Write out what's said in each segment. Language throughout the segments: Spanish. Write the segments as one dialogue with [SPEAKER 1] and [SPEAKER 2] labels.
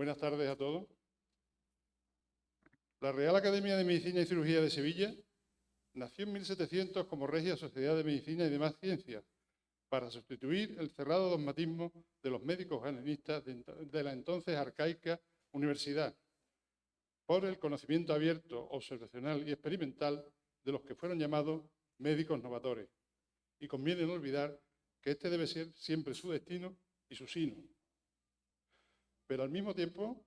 [SPEAKER 1] Buenas tardes a todos. La Real Academia de Medicina y Cirugía de Sevilla nació en 1700 como Regia Sociedad de Medicina y demás Ciencias, para sustituir el cerrado dogmatismo de los médicos galenistas de la entonces arcaica universidad, por el conocimiento abierto, observacional y experimental de los que fueron llamados médicos novatores. Y conviene no olvidar que este debe ser siempre su destino y su sino. Pero al mismo tiempo,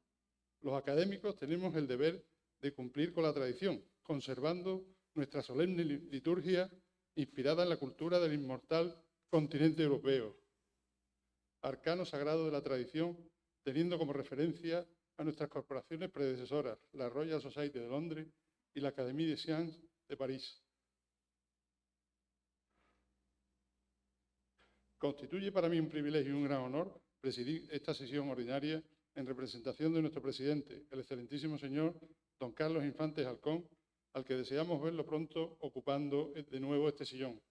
[SPEAKER 1] los académicos tenemos el deber de cumplir con la tradición, conservando nuestra solemne liturgia inspirada en la cultura del inmortal continente europeo, arcano sagrado de la tradición, teniendo como referencia a nuestras corporaciones predecesoras, la Royal Society de Londres y la Académie des Sciences de París. Constituye para mí un privilegio y un gran honor presidir esta sesión ordinaria en representación de nuestro presidente, el excelentísimo señor don Carlos Infantes Halcón, al que deseamos verlo pronto ocupando de nuevo este sillón.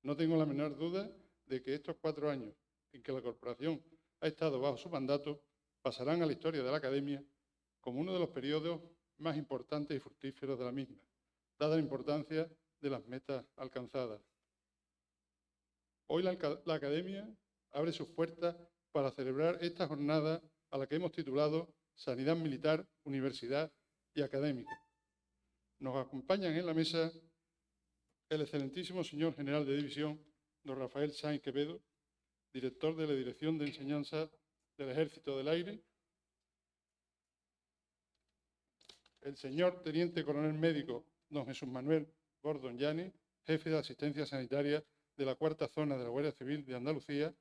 [SPEAKER 1] No tengo la menor duda de que estos 4 años en que la corporación ha estado bajo su mandato pasarán a la historia de la Academia como uno de los periodos más importantes y fructíferos de la misma, dada la importancia de las metas alcanzadas. Hoy la Academia abre sus puertas para celebrar esta jornada a la que hemos titulado Sanidad Militar, Universidad y Académica. Nos acompañan en la mesa el excelentísimo señor general de división, don Rafael Sáenz Quevedo, director de la Dirección de Enseñanza del Ejército del Aire, el señor teniente coronel médico, don Jesús Manuel Gordon Llanes, jefe de asistencia sanitaria de la 4ª Zona de la Guardia Civil de Andalucía,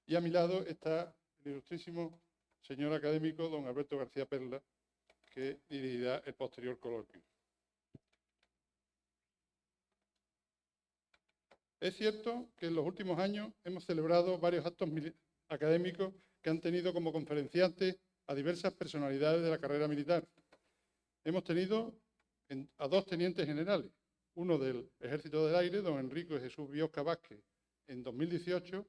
[SPEAKER 1] y a mi lado está el ilustrísimo señor académico, don Alberto García Perla, que dirigirá el posterior coloquio. Es cierto que en los últimos años hemos celebrado varios actos académicos que han tenido como conferenciantes a diversas personalidades de la carrera militar. Hemos tenido a 2 tenientes generales, uno del Ejército del Aire, don Enrico Jesús Biosca Vázquez, en 2018,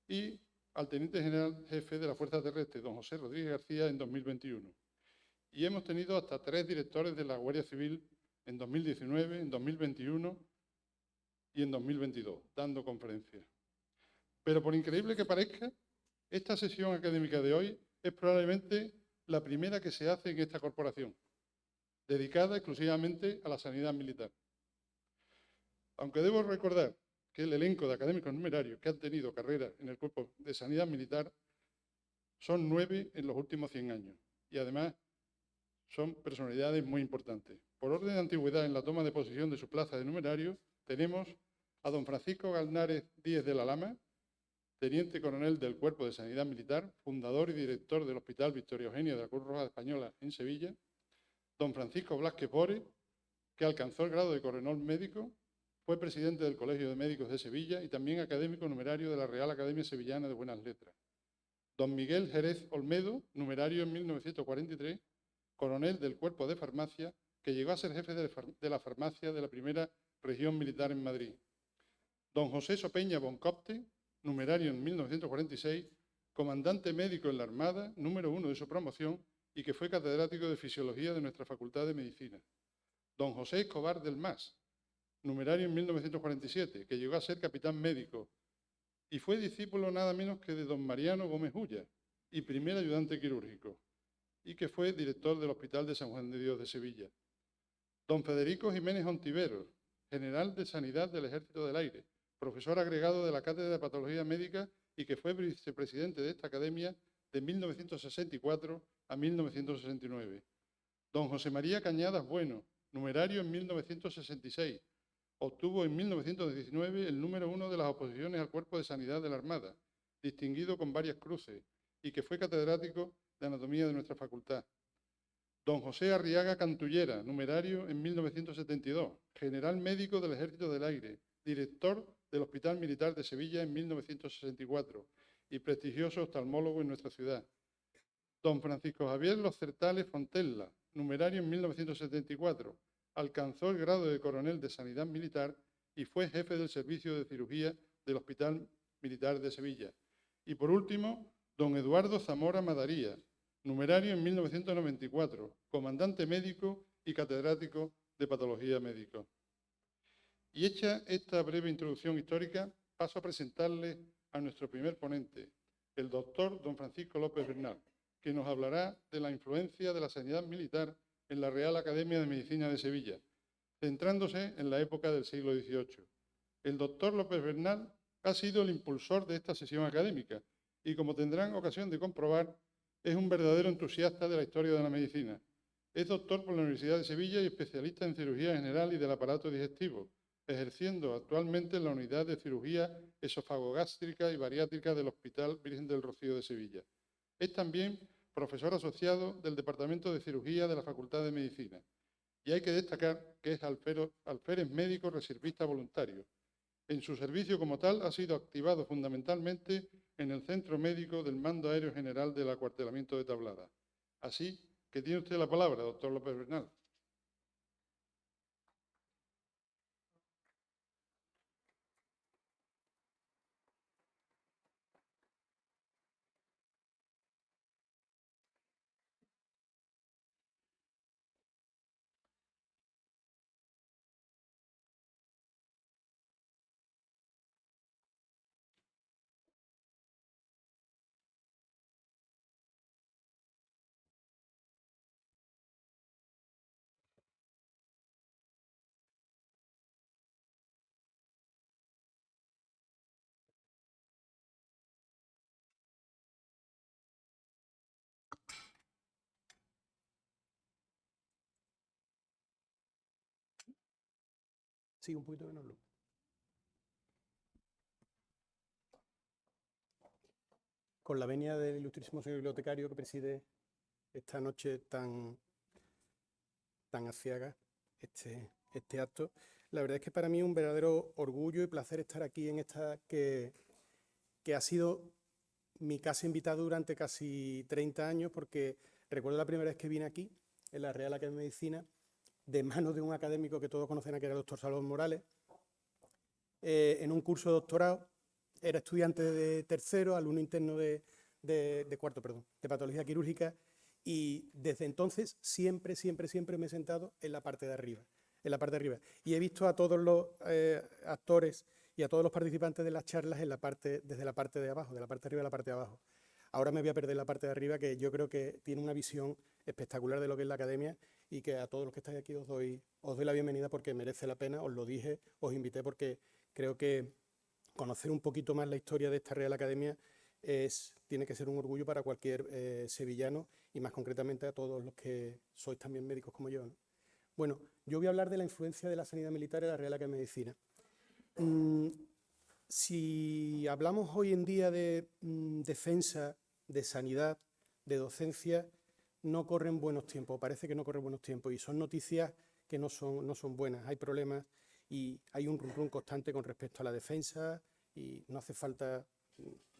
[SPEAKER 1] y al teniente general jefe de la Fuerza Terrestre, don José Rodríguez García, en 2021. Y hemos tenido hasta 3 directores de la Guardia Civil en 2019, en 2021 y en 2022, dando conferencias. Pero por increíble que parezca, esta sesión académica de hoy es probablemente la primera que se hace en esta corporación, dedicada exclusivamente a la sanidad militar. Aunque debo recordar que el elenco de académicos numerarios que han tenido carrera en el Cuerpo de Sanidad Militar son 9 en los últimos 100 años y además son personalidades muy importantes. Por orden de antigüedad en la toma de posesión de su plaza de numerario tenemos a don Francisco Galnares Díez de la Lama, teniente coronel del Cuerpo de Sanidad Militar, fundador y director del Hospital Victoria Eugenia de la Cruz Roja Española en Sevilla, don Francisco Blázquez Bore, que alcanzó el grado de coronel médico, fue presidente del Colegio de Médicos de Sevilla y también académico numerario de la Real Academia Sevillana de Buenas Letras. Don Miguel Jerez Olmedo, numerario en 1943, coronel del Cuerpo de Farmacia, que llegó a ser jefe de la farmacia de la primera región militar en Madrid. Don José Sopeña Boncopte, numerario en 1946, comandante médico en la Armada, número 1 de su promoción y que fue catedrático de Fisiología de nuestra Facultad de Medicina. Don José Escobar del Mas, numerario en 1947, que llegó a ser capitán médico y fue discípulo nada menos que de don Mariano Gómez Ulla y primer ayudante quirúrgico, y que fue director del Hospital de San Juan de Dios de Sevilla. Don Federico Jiménez Ontiveros, general de Sanidad del Ejército del Aire, profesor agregado de la Cátedra de Patología Médica y que fue vicepresidente de esta academia de 1964 a 1969. Don José María Cañadas Bueno, numerario en 1966, obtuvo en 1919 el número 1 de las oposiciones al Cuerpo de Sanidad de la Armada, distinguido con varias cruces, y que fue catedrático de Anatomía de nuestra facultad. Don José Arriaga Cantullera, numerario en 1972, general médico del Ejército del Aire, director del Hospital Militar de Sevilla en 1964 y prestigioso oftalmólogo en nuestra ciudad. Don Francisco Javier Los Certales Fontella, numerario en 1974, alcanzó el grado de coronel de Sanidad Militar y fue jefe del Servicio de Cirugía del Hospital Militar de Sevilla. Y por último, don Eduardo Zamora Madaría, numerario en 1994, comandante médico y catedrático de Patología Médica. Y hecha esta breve introducción histórica, paso a presentarle a nuestro primer ponente, el doctor don Francisco López Bernal, que nos hablará de la influencia de la sanidad militar en la Real Academia de Medicina de Sevilla, centrándose en la época del siglo XVIII. El doctor López Bernal ha sido el impulsor de esta sesión académica y, como tendrán ocasión de comprobar, es un verdadero entusiasta de la historia de la medicina. Es doctor por la Universidad de Sevilla y especialista en cirugía general y del aparato digestivo, ejerciendo actualmente en la unidad de cirugía esofagogástrica y bariátrica del Hospital Virgen del Rocío de Sevilla. Es también profesor asociado del Departamento de Cirugía de la Facultad de Medicina. Y hay que destacar que es alférez médico reservista voluntario. En su servicio como tal ha sido activado fundamentalmente en el Centro Médico del Mando Aéreo General del Acuartelamiento de Tablada. Así que tiene usted la palabra, doctor López Bernal.
[SPEAKER 2] Sí, un poquito menos luz. Con la venia del ilustrísimo señor bibliotecario que preside esta noche tan aciaga este acto, la verdad es que para mí es un verdadero orgullo y placer estar aquí en esta que ha sido mi casa invitada durante casi 30 años, porque recuerdo la primera vez que vine aquí, en la Real Academia de Medicina, de manos de un académico que todos conocen, que era el doctor Salvador Morales, en un curso de doctorado. Era estudiante de tercero, alumno interno de cuarto, perdón, de patología quirúrgica, y desde entonces siempre me he sentado en la parte de arriba, y he visto a todos los actores y a todos los participantes de las charlas desde la parte de abajo, de la parte de arriba a la parte de abajo. Ahora me voy a perder la parte de arriba, que yo creo que tiene una visión espectacular de lo que es la academia, y que a todos los que estáis aquí os doy la bienvenida, porque merece la pena. Os lo dije, os invité porque creo que conocer un poquito más la historia de esta Real Academia tiene que ser un orgullo para cualquier sevillano, y más concretamente a todos los que sois también médicos como yo, ¿no? Bueno, yo voy a hablar de la influencia de la sanidad militar en la Real Academia de Medicina. Si hablamos hoy en día de defensa, de sanidad, de docencia, no corren buenos tiempos, parece que no corren buenos tiempos, y son noticias que no son buenas. Hay problemas y hay un rum constante con respecto a la defensa, y no hace falta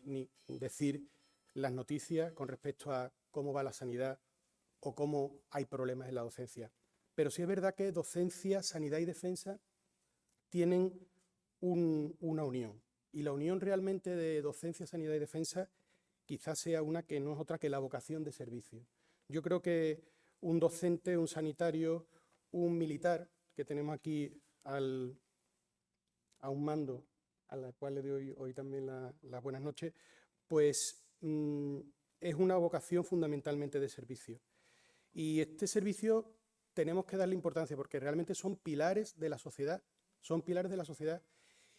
[SPEAKER 2] ni decir las noticias con respecto a cómo va la sanidad o cómo hay problemas en la docencia. Pero sí es verdad que docencia, sanidad y defensa tienen una unión, y la unión realmente de docencia, sanidad y defensa quizás sea una que no es otra que la vocación de servicio. Yo creo que un docente, un sanitario, un militar, que tenemos aquí a un mando, a la cual le doy hoy también las buenas noches, pues es una vocación fundamentalmente de servicio. Y este servicio tenemos que darle importancia, porque realmente son pilares de la sociedad,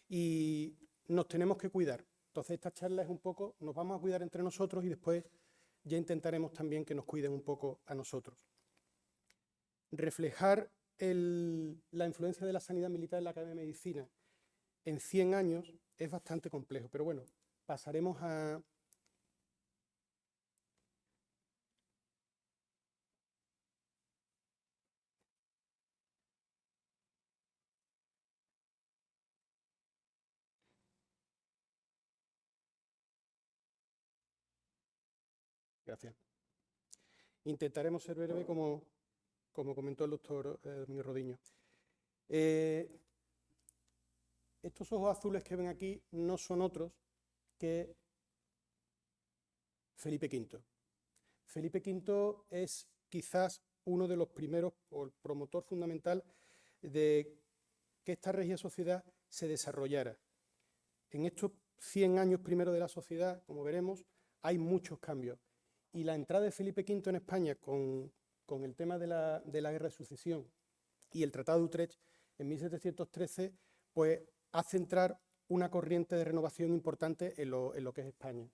[SPEAKER 2] y nos tenemos que cuidar. Entonces esta charla es un poco, nos vamos a cuidar entre nosotros, y después ya intentaremos también que nos cuiden un poco a nosotros. Reflejar la influencia de la sanidad militar en la Academia de Medicina en 100 años es bastante complejo, pero bueno, pasaremos a... Gracias. Intentaremos ser breve, como comentó el doctor Domingo Rodiño. Estos ojos azules que ven aquí no son otros que Felipe V. Felipe V es quizás uno de los primeros, o el promotor fundamental, de que esta regia sociedad se desarrollara. En estos 100 años primero de la sociedad, como veremos, hay muchos cambios. Y la entrada de Felipe V en España con el tema de la guerra de sucesión y el Tratado de Utrecht en 1713, pues hace entrar una corriente de renovación importante en lo que es España.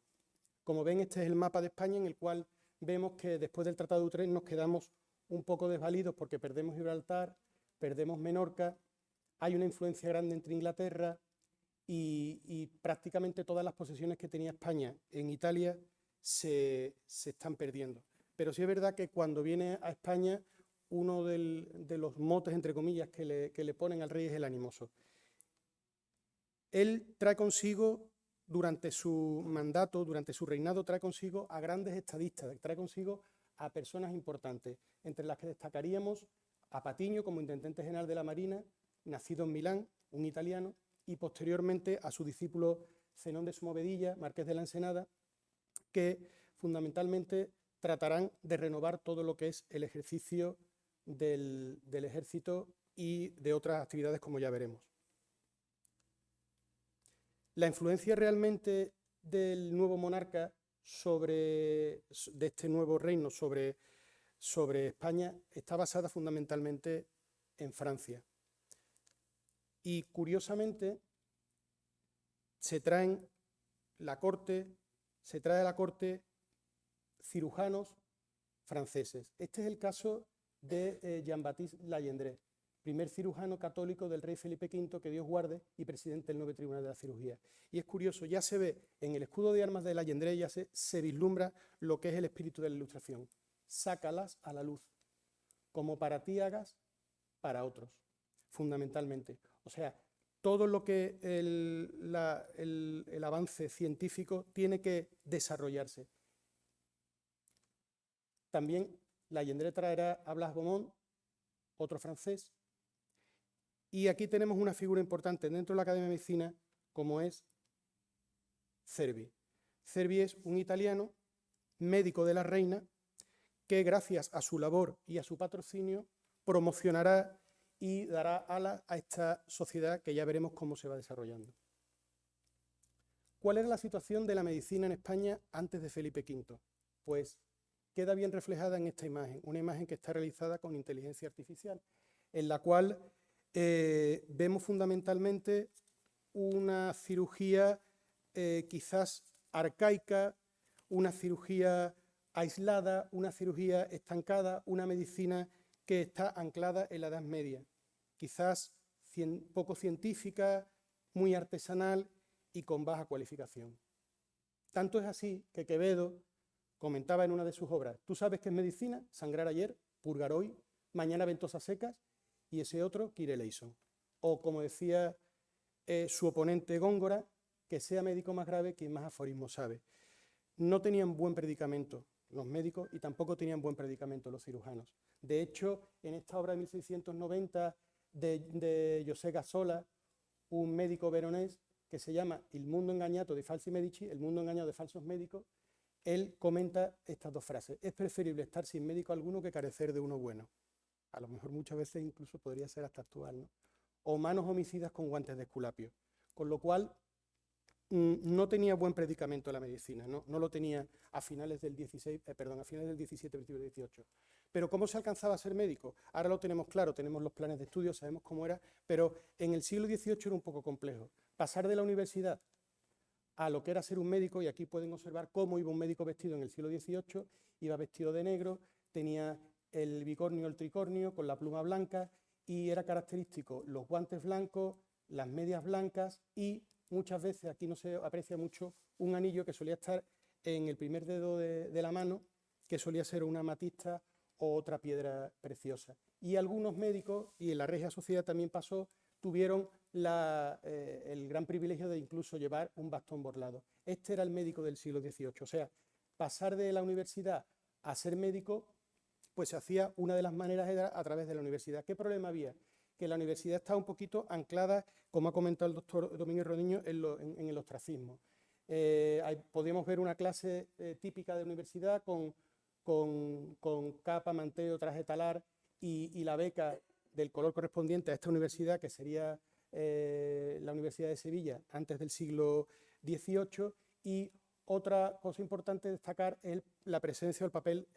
[SPEAKER 2] Como ven, este es el mapa de España, en el cual vemos que después del Tratado de Utrecht nos quedamos un poco desvalidos porque perdemos Gibraltar, perdemos Menorca, hay una influencia grande entre Inglaterra y prácticamente todas las posesiones que tenía España en Italia se están perdiendo. Pero sí es verdad que cuando viene a España, uno de los motes, entre comillas, que le ponen al rey es el animoso. Él trae consigo, durante su mandato, durante su reinado, trae consigo a grandes estadistas, trae consigo a personas importantes, entre las que destacaríamos a Patiño como intendente general de la Marina, nacido en Milán, un italiano, y posteriormente a su discípulo Zenón de Somovedilla, marqués de la Ensenada, que fundamentalmente tratarán de renovar todo lo que es el ejercicio del ejército y de otras actividades, como ya veremos. La influencia realmente del nuevo monarca de este nuevo reino sobre España está basada fundamentalmente en Francia. Y curiosamente se trae a la corte cirujanos franceses. Este es el caso de Jean-Baptiste Layendré, primer cirujano católico del rey Felipe V, que Dios guarde, y presidente del nuevo Tribunal de la Cirugía. Y es curioso, ya se ve en el escudo de armas de Layendré, ya se vislumbra lo que es el espíritu de la Ilustración. Sácalas a la luz, como para ti hagas, para otros, fundamentalmente. O sea, todo lo que el avance científico tiene que desarrollarse. También Layendré traerá a Blas Beaumont, otro francés, y aquí tenemos una figura importante dentro de la Academia de Medicina, como es Cervi. Cervi es un italiano, médico de la reina, que gracias a su labor y a su patrocinio promocionará y dará alas a esta sociedad que ya veremos cómo se va desarrollando. ¿Cuál era la situación de la medicina en España antes de Felipe V? Pues queda bien reflejada en esta imagen, una imagen que está realizada con inteligencia artificial, en la cual vemos fundamentalmente una cirugía quizás arcaica, una cirugía aislada, una cirugía estancada, una medicina que está anclada en la Edad Media, quizás poco científica, muy artesanal y con baja cualificación. Tanto es así que Quevedo comentaba en una de sus obras: ¿tú sabes qué es medicina? Sangrar ayer, purgar hoy, mañana ventosas secas, y ese otro, Kire Leison. O como decía su oponente Góngora, que sea médico más grave quien más aforismos sabe. No tenían buen predicamento los médicos y tampoco tenían buen predicamento los cirujanos. De hecho, en esta obra de 1690 de José Gasola, un médico veronés que se llama Il mundo engañato di falsi medici, el mundo engañado de falsos médicos, él comenta estas dos frases: es preferible estar sin médico alguno que carecer de uno bueno. A lo mejor muchas veces incluso podría ser hasta actual, ¿no? O manos homicidas con guantes de Esculapio. Con lo cual, no tenía buen predicamento la medicina, no lo tenía a finales del 17, principios del 18. Pero ¿cómo se alcanzaba a ser médico? Ahora lo tenemos claro, tenemos los planes de estudio, sabemos cómo era, pero en el siglo XVIII era un poco complejo. Pasar de la universidad a lo que era ser un médico, y aquí pueden observar cómo iba un médico vestido en el siglo XVIII, iba vestido de negro, tenía el bicornio, el tricornio, con la pluma blanca, y era característico los guantes blancos, las medias blancas y muchas veces, aquí no se aprecia mucho, un anillo que solía estar en el primer dedo de la mano, que solía ser una amatista o otra piedra preciosa. Y algunos médicos, y en la Regia Sociedad también pasó, tuvieron el gran privilegio de incluso llevar un bastón borlado. Este era el médico del siglo XVIII. O sea, pasar de la universidad a ser médico, pues se hacía, una de las maneras era a través de la universidad. ¿Qué problema había? Que la universidad estaba un poquito anclada, como ha comentado el doctor Domínguez Rodiño, en el ostracismo. Podíamos ver una clase típica de universidad con con capa, manteo, traje talar y la beca del color correspondiente a esta universidad, que sería la Universidad de Sevilla antes del siglo XVIII. Y otra cosa importante destacar es la presencia o el papel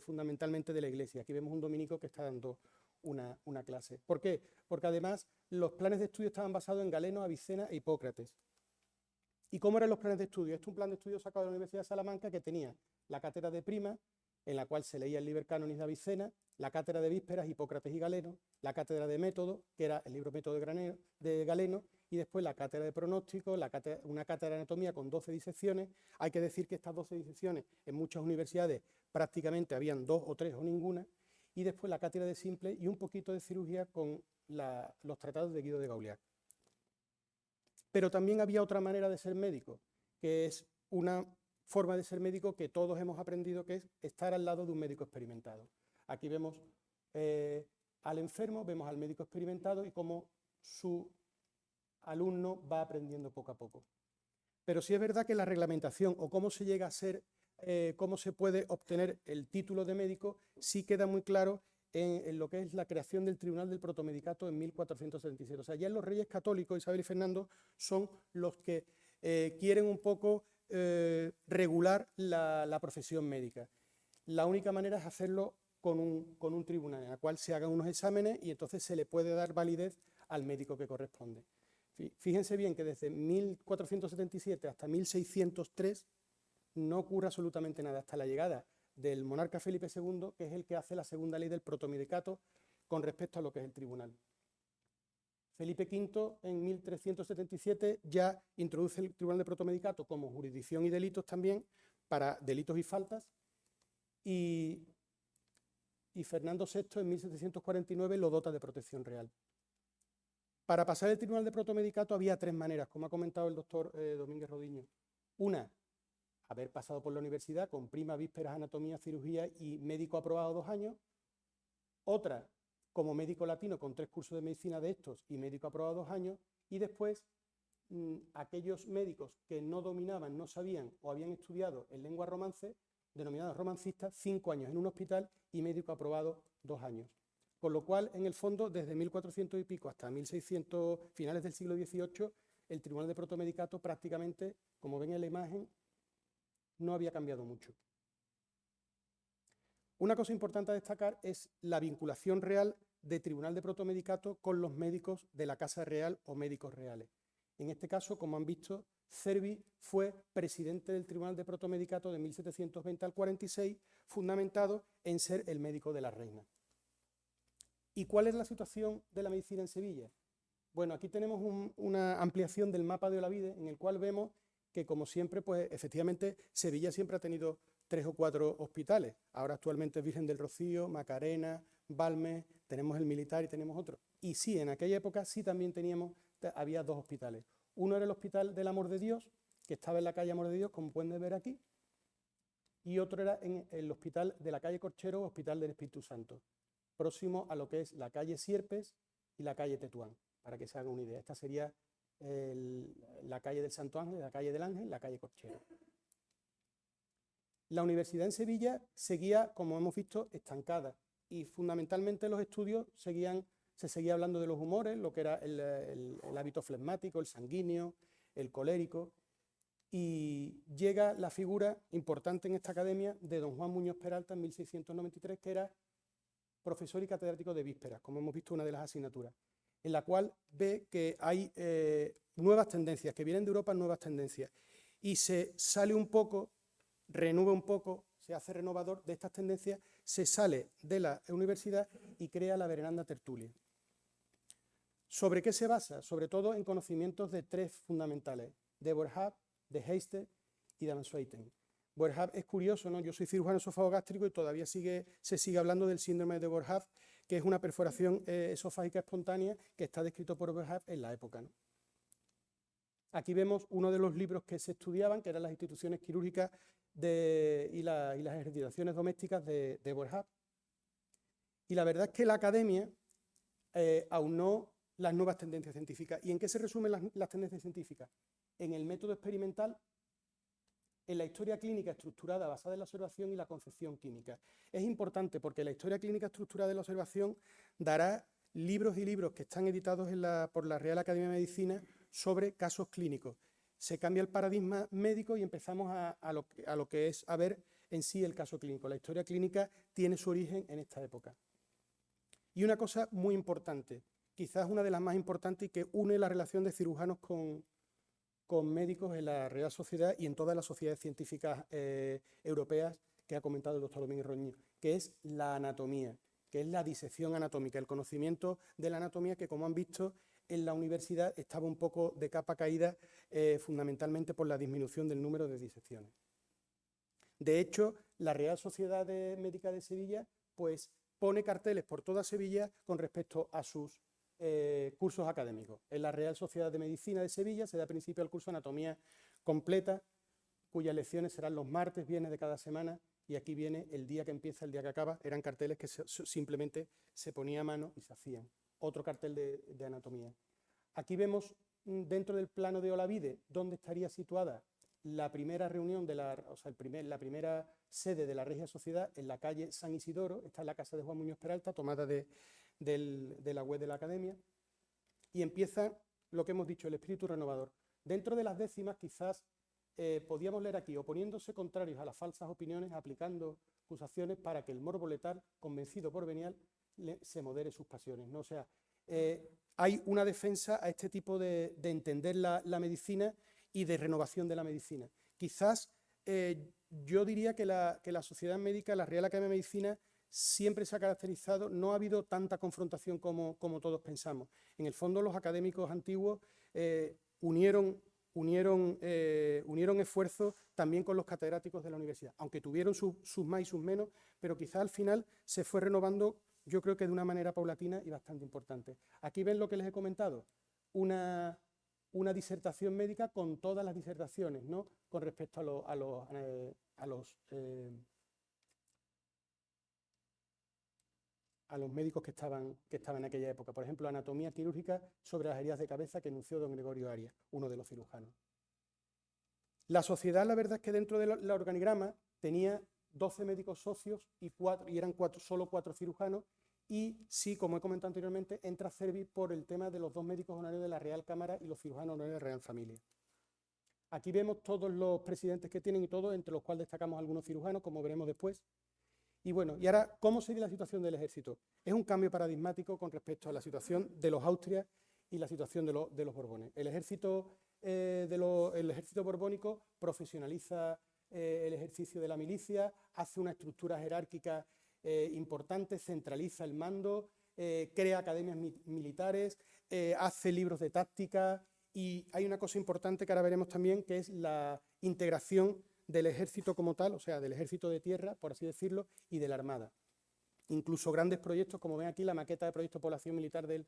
[SPEAKER 2] fundamentalmente de la Iglesia. Aquí vemos un dominico que está dando una clase. ¿Por qué? Porque además los planes de estudio estaban basados en Galeno, Avicena e Hipócrates. ¿Y cómo eran los planes de estudio? Este es un plan de estudio sacado de la Universidad de Salamanca que tenía la cátedra de Prima, en la cual se leía el Liber Canonis de Avicena, la cátedra de Vísperas, Hipócrates y Galeno, la cátedra de Método, que era el libro Método de Galeno, y después la cátedra de Pronóstico, una cátedra de Anatomía con 12 disecciones. Hay que decir que estas 12 disecciones en muchas universidades prácticamente habían 2 o 3 o ninguna, y después la cátedra de Simple y un poquito de cirugía con los tratados de Guido de Gauliac. Pero también había otra manera de ser médico, que es una forma de ser médico que todos hemos aprendido, que es estar al lado de un médico experimentado. Aquí vemos al enfermo, vemos al médico experimentado y cómo su alumno va aprendiendo poco a poco. Pero sí es verdad que la reglamentación o cómo se llega a ser, cómo se puede obtener el título de médico, sí queda muy claro en lo que es la creación del Tribunal del Protomedicato en 1477. O sea, ya los reyes católicos, Isabel y Fernando, son los que quieren un poco regular la profesión médica. La única manera es hacerlo con un tribunal en el cual se hagan unos exámenes y entonces se le puede dar validez al médico que corresponde. Fíjense bien que desde 1477 hasta 1603 no ocurre absolutamente nada, hasta la llegada del monarca Felipe II, que es el que hace la segunda ley del protomedicato con respecto a lo que es el tribunal. Felipe V en 1377 ya introduce el Tribunal de Protomedicato como jurisdicción y delitos también, para delitos y faltas, y Fernando VI en 1749 lo dota de protección real. Para pasar el Tribunal de Protomedicato había 3 maneras, como ha comentado el doctor Domínguez Rodiño. Una, haber pasado por la universidad con prima, vísperas, anatomía, cirugía y médico aprobado 2 años. Otra, como médico latino con 3 cursos de medicina de estos y médico aprobado 2 años. Y después, aquellos médicos que no dominaban, no sabían o habían estudiado en lengua romance, denominados romancistas, 5 años en un hospital y médico aprobado 2 años. Con lo cual, en el fondo, desde 1400 y pico hasta 1600, finales del siglo XVIII, el Tribunal de Protomedicato prácticamente, como ven en la imagen, no había cambiado mucho. Una cosa importante a destacar es la vinculación real de Tribunal de Protomedicato con los médicos de la Casa Real o médicos reales. En este caso, como han visto, Cervi fue presidente del Tribunal de Protomedicato de 1720 al 46, fundamentado en ser el médico de la reina. ¿Y cuál es la situación de la medicina en Sevilla? Bueno, aquí tenemos una ampliación del mapa de Olavide, en el cual vemos que, como siempre, pues efectivamente Sevilla siempre ha tenido 3 o 4 hospitales. Ahora actualmente es Virgen del Rocío, Macarena, Balmes, tenemos el Militar y tenemos otro. Y sí, en aquella época sí también había 2 hospitales. Uno era el Hospital del Amor de Dios, que estaba en la calle Amor de Dios, como pueden ver aquí, y otro era en el Hospital de la calle Corchero, Hospital del Espíritu Santo, próximo a lo que es la calle Sierpes y la calle Tetuán, para que se hagan una idea. Esta sería la calle del Santo Ángel, la calle del Ángel, la calle Corchero. La universidad en Sevilla seguía, como hemos visto, estancada y fundamentalmente los estudios se seguía hablando de los humores, lo que era el hábito flegmático, el sanguíneo, el colérico, y llega la figura importante en esta academia de don Juan Muñoz Peralta en 1693, que era profesor y catedrático de vísperas, como hemos visto una de las asignaturas, en la cual ve que hay nuevas tendencias, que vienen de Europa nuevas tendencias, y se sale un poco, renueva un poco, se hace renovador de estas tendencias, se sale de la universidad y crea la veneranda tertulia. ¿Sobre qué se basa? Sobre todo en conocimientos de 3 fundamentales, de Boerhaave, de Heister y de Van Swieten. Boerhaave es curioso, ¿no? Yo soy cirujano esofágico y todavía se sigue hablando del síndrome de Boerhaave, que es una perforación esofágica espontánea que está descrito por Boerhaave en la época, ¿no? Aquí vemos uno de los libros que se estudiaban, que eran las instituciones quirúrgicas y las ejercitaciones domésticas de Boerhaave. Y la verdad es que la academia aunó las nuevas tendencias científicas. ¿Y en qué se resumen las tendencias científicas? En el método experimental en la historia clínica estructurada basada en la observación y la concepción química. Es importante porque la historia clínica estructurada en la observación dará libros y libros que están editados por la Real Academia de Medicina sobre casos clínicos. Se cambia el paradigma médico y empezamos a lo que es a ver en sí el caso clínico. La historia clínica tiene su origen en esta época. Y una cosa muy importante, quizás una de las más importantes y que une la relación de cirujanos con médicos en la Real Sociedad y en todas las sociedades científicas europeas que ha comentado el doctor Domínguez Roñi, que es la anatomía, que es la disección anatómica, el conocimiento de la anatomía que, como han visto, en la universidad estaba un poco de capa caída, fundamentalmente por la disminución del número de disecciones. De hecho, la Real Sociedad Médica de Sevilla pues, pone carteles por toda Sevilla con respecto a sus cursos académicos. En la Real Sociedad de Medicina de Sevilla se da principio al curso Anatomía Completa, cuyas lecciones serán los martes, viernes de cada semana, y aquí viene el día que empieza, el día que acaba. Eran carteles que simplemente se ponía a mano y se hacían. Otro cartel de anatomía. Aquí vemos dentro del plano de Olavide dónde estaría situada la primera reunión, la primera sede de la Regia Sociedad en la calle San Isidoro. Está en la casa de Juan Muñoz Peralta, tomada de la web de la Academia. Y empieza lo que hemos dicho, el espíritu renovador. Dentro de las décimas quizás podíamos leer aquí, oponiéndose contrarios a las falsas opiniones, aplicando acusaciones para que el morbo letal, convencido por venial, se modere sus pasiones, ¿no? O sea, hay una defensa a este tipo de entender la medicina y de renovación de la medicina. Quizás yo diría que la sociedad médica, la Real Academia de Medicina, siempre se ha caracterizado, no ha habido tanta confrontación como todos pensamos. En el fondo, los académicos antiguos unieron esfuerzos también con los catedráticos de la universidad, aunque tuvieron sus más y sus menos, pero quizás al final se fue renovando, yo creo que de una manera paulatina y bastante importante. Aquí ven lo que les he comentado, una disertación médica con todas las disertaciones, ¿no? Con respecto a los médicos que estaban en aquella época. Por ejemplo, anatomía quirúrgica sobre las heridas de cabeza que enunció don Gregorio Arias, uno de los cirujanos. La sociedad, la verdad es que dentro del organigrama tenía 12 médicos socios y eran solo 4 cirujanos, y sí, como he comentado anteriormente, entra Cervi por el tema de los 2 médicos honorarios de la Real Cámara y los cirujanos honorarios de la Real Familia. Aquí vemos todos los presidentes que tienen y todos, entre los cuales destacamos algunos cirujanos, como veremos después. Y bueno, y ahora, ¿cómo sería la situación del ejército? Es un cambio paradigmático con respecto a la situación de los Austrias y la situación de los Borbones. El ejército borbónico profesionaliza el ejercicio de la milicia, hace una estructura jerárquica importante, centraliza el mando, crea academias militares, hace libros de táctica, y hay una cosa importante que ahora veremos también, que es la integración del ejército como tal, o sea, del ejército de tierra, por así decirlo, y de la armada. Incluso grandes proyectos, como ven aquí, la maqueta de proyecto de población militar del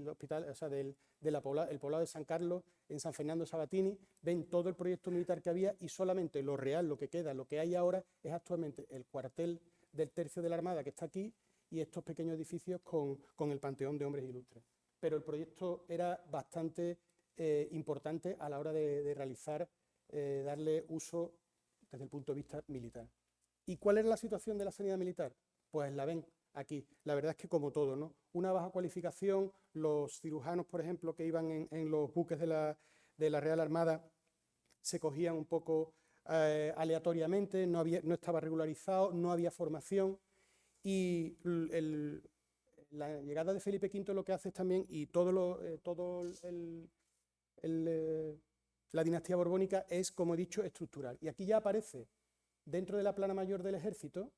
[SPEAKER 2] hospital, o sea, el poblado de San Carlos, en San Fernando Sabatini, ven todo el proyecto militar que había, y solamente lo real, lo que queda, lo que hay ahora, es actualmente el cuartel del tercio de la Armada, que está aquí, y estos pequeños edificios con el Panteón de Hombres Ilustres. Pero el proyecto era bastante importante a la hora de realizar, darle uso desde el punto de vista militar. ¿Y cuál era la situación de la sanidad militar? Pues la ven aquí. La verdad es que como todo, ¿no? Una baja cualificación, los cirujanos, por ejemplo, que iban en los buques de la Real Armada, se cogían un poco aleatoriamente, no estaba regularizado, no había formación, y la llegada de Felipe V lo que hace es también, y la dinastía borbónica es, como he dicho, estructural. Y aquí ya aparece, dentro de la plana mayor del ejército,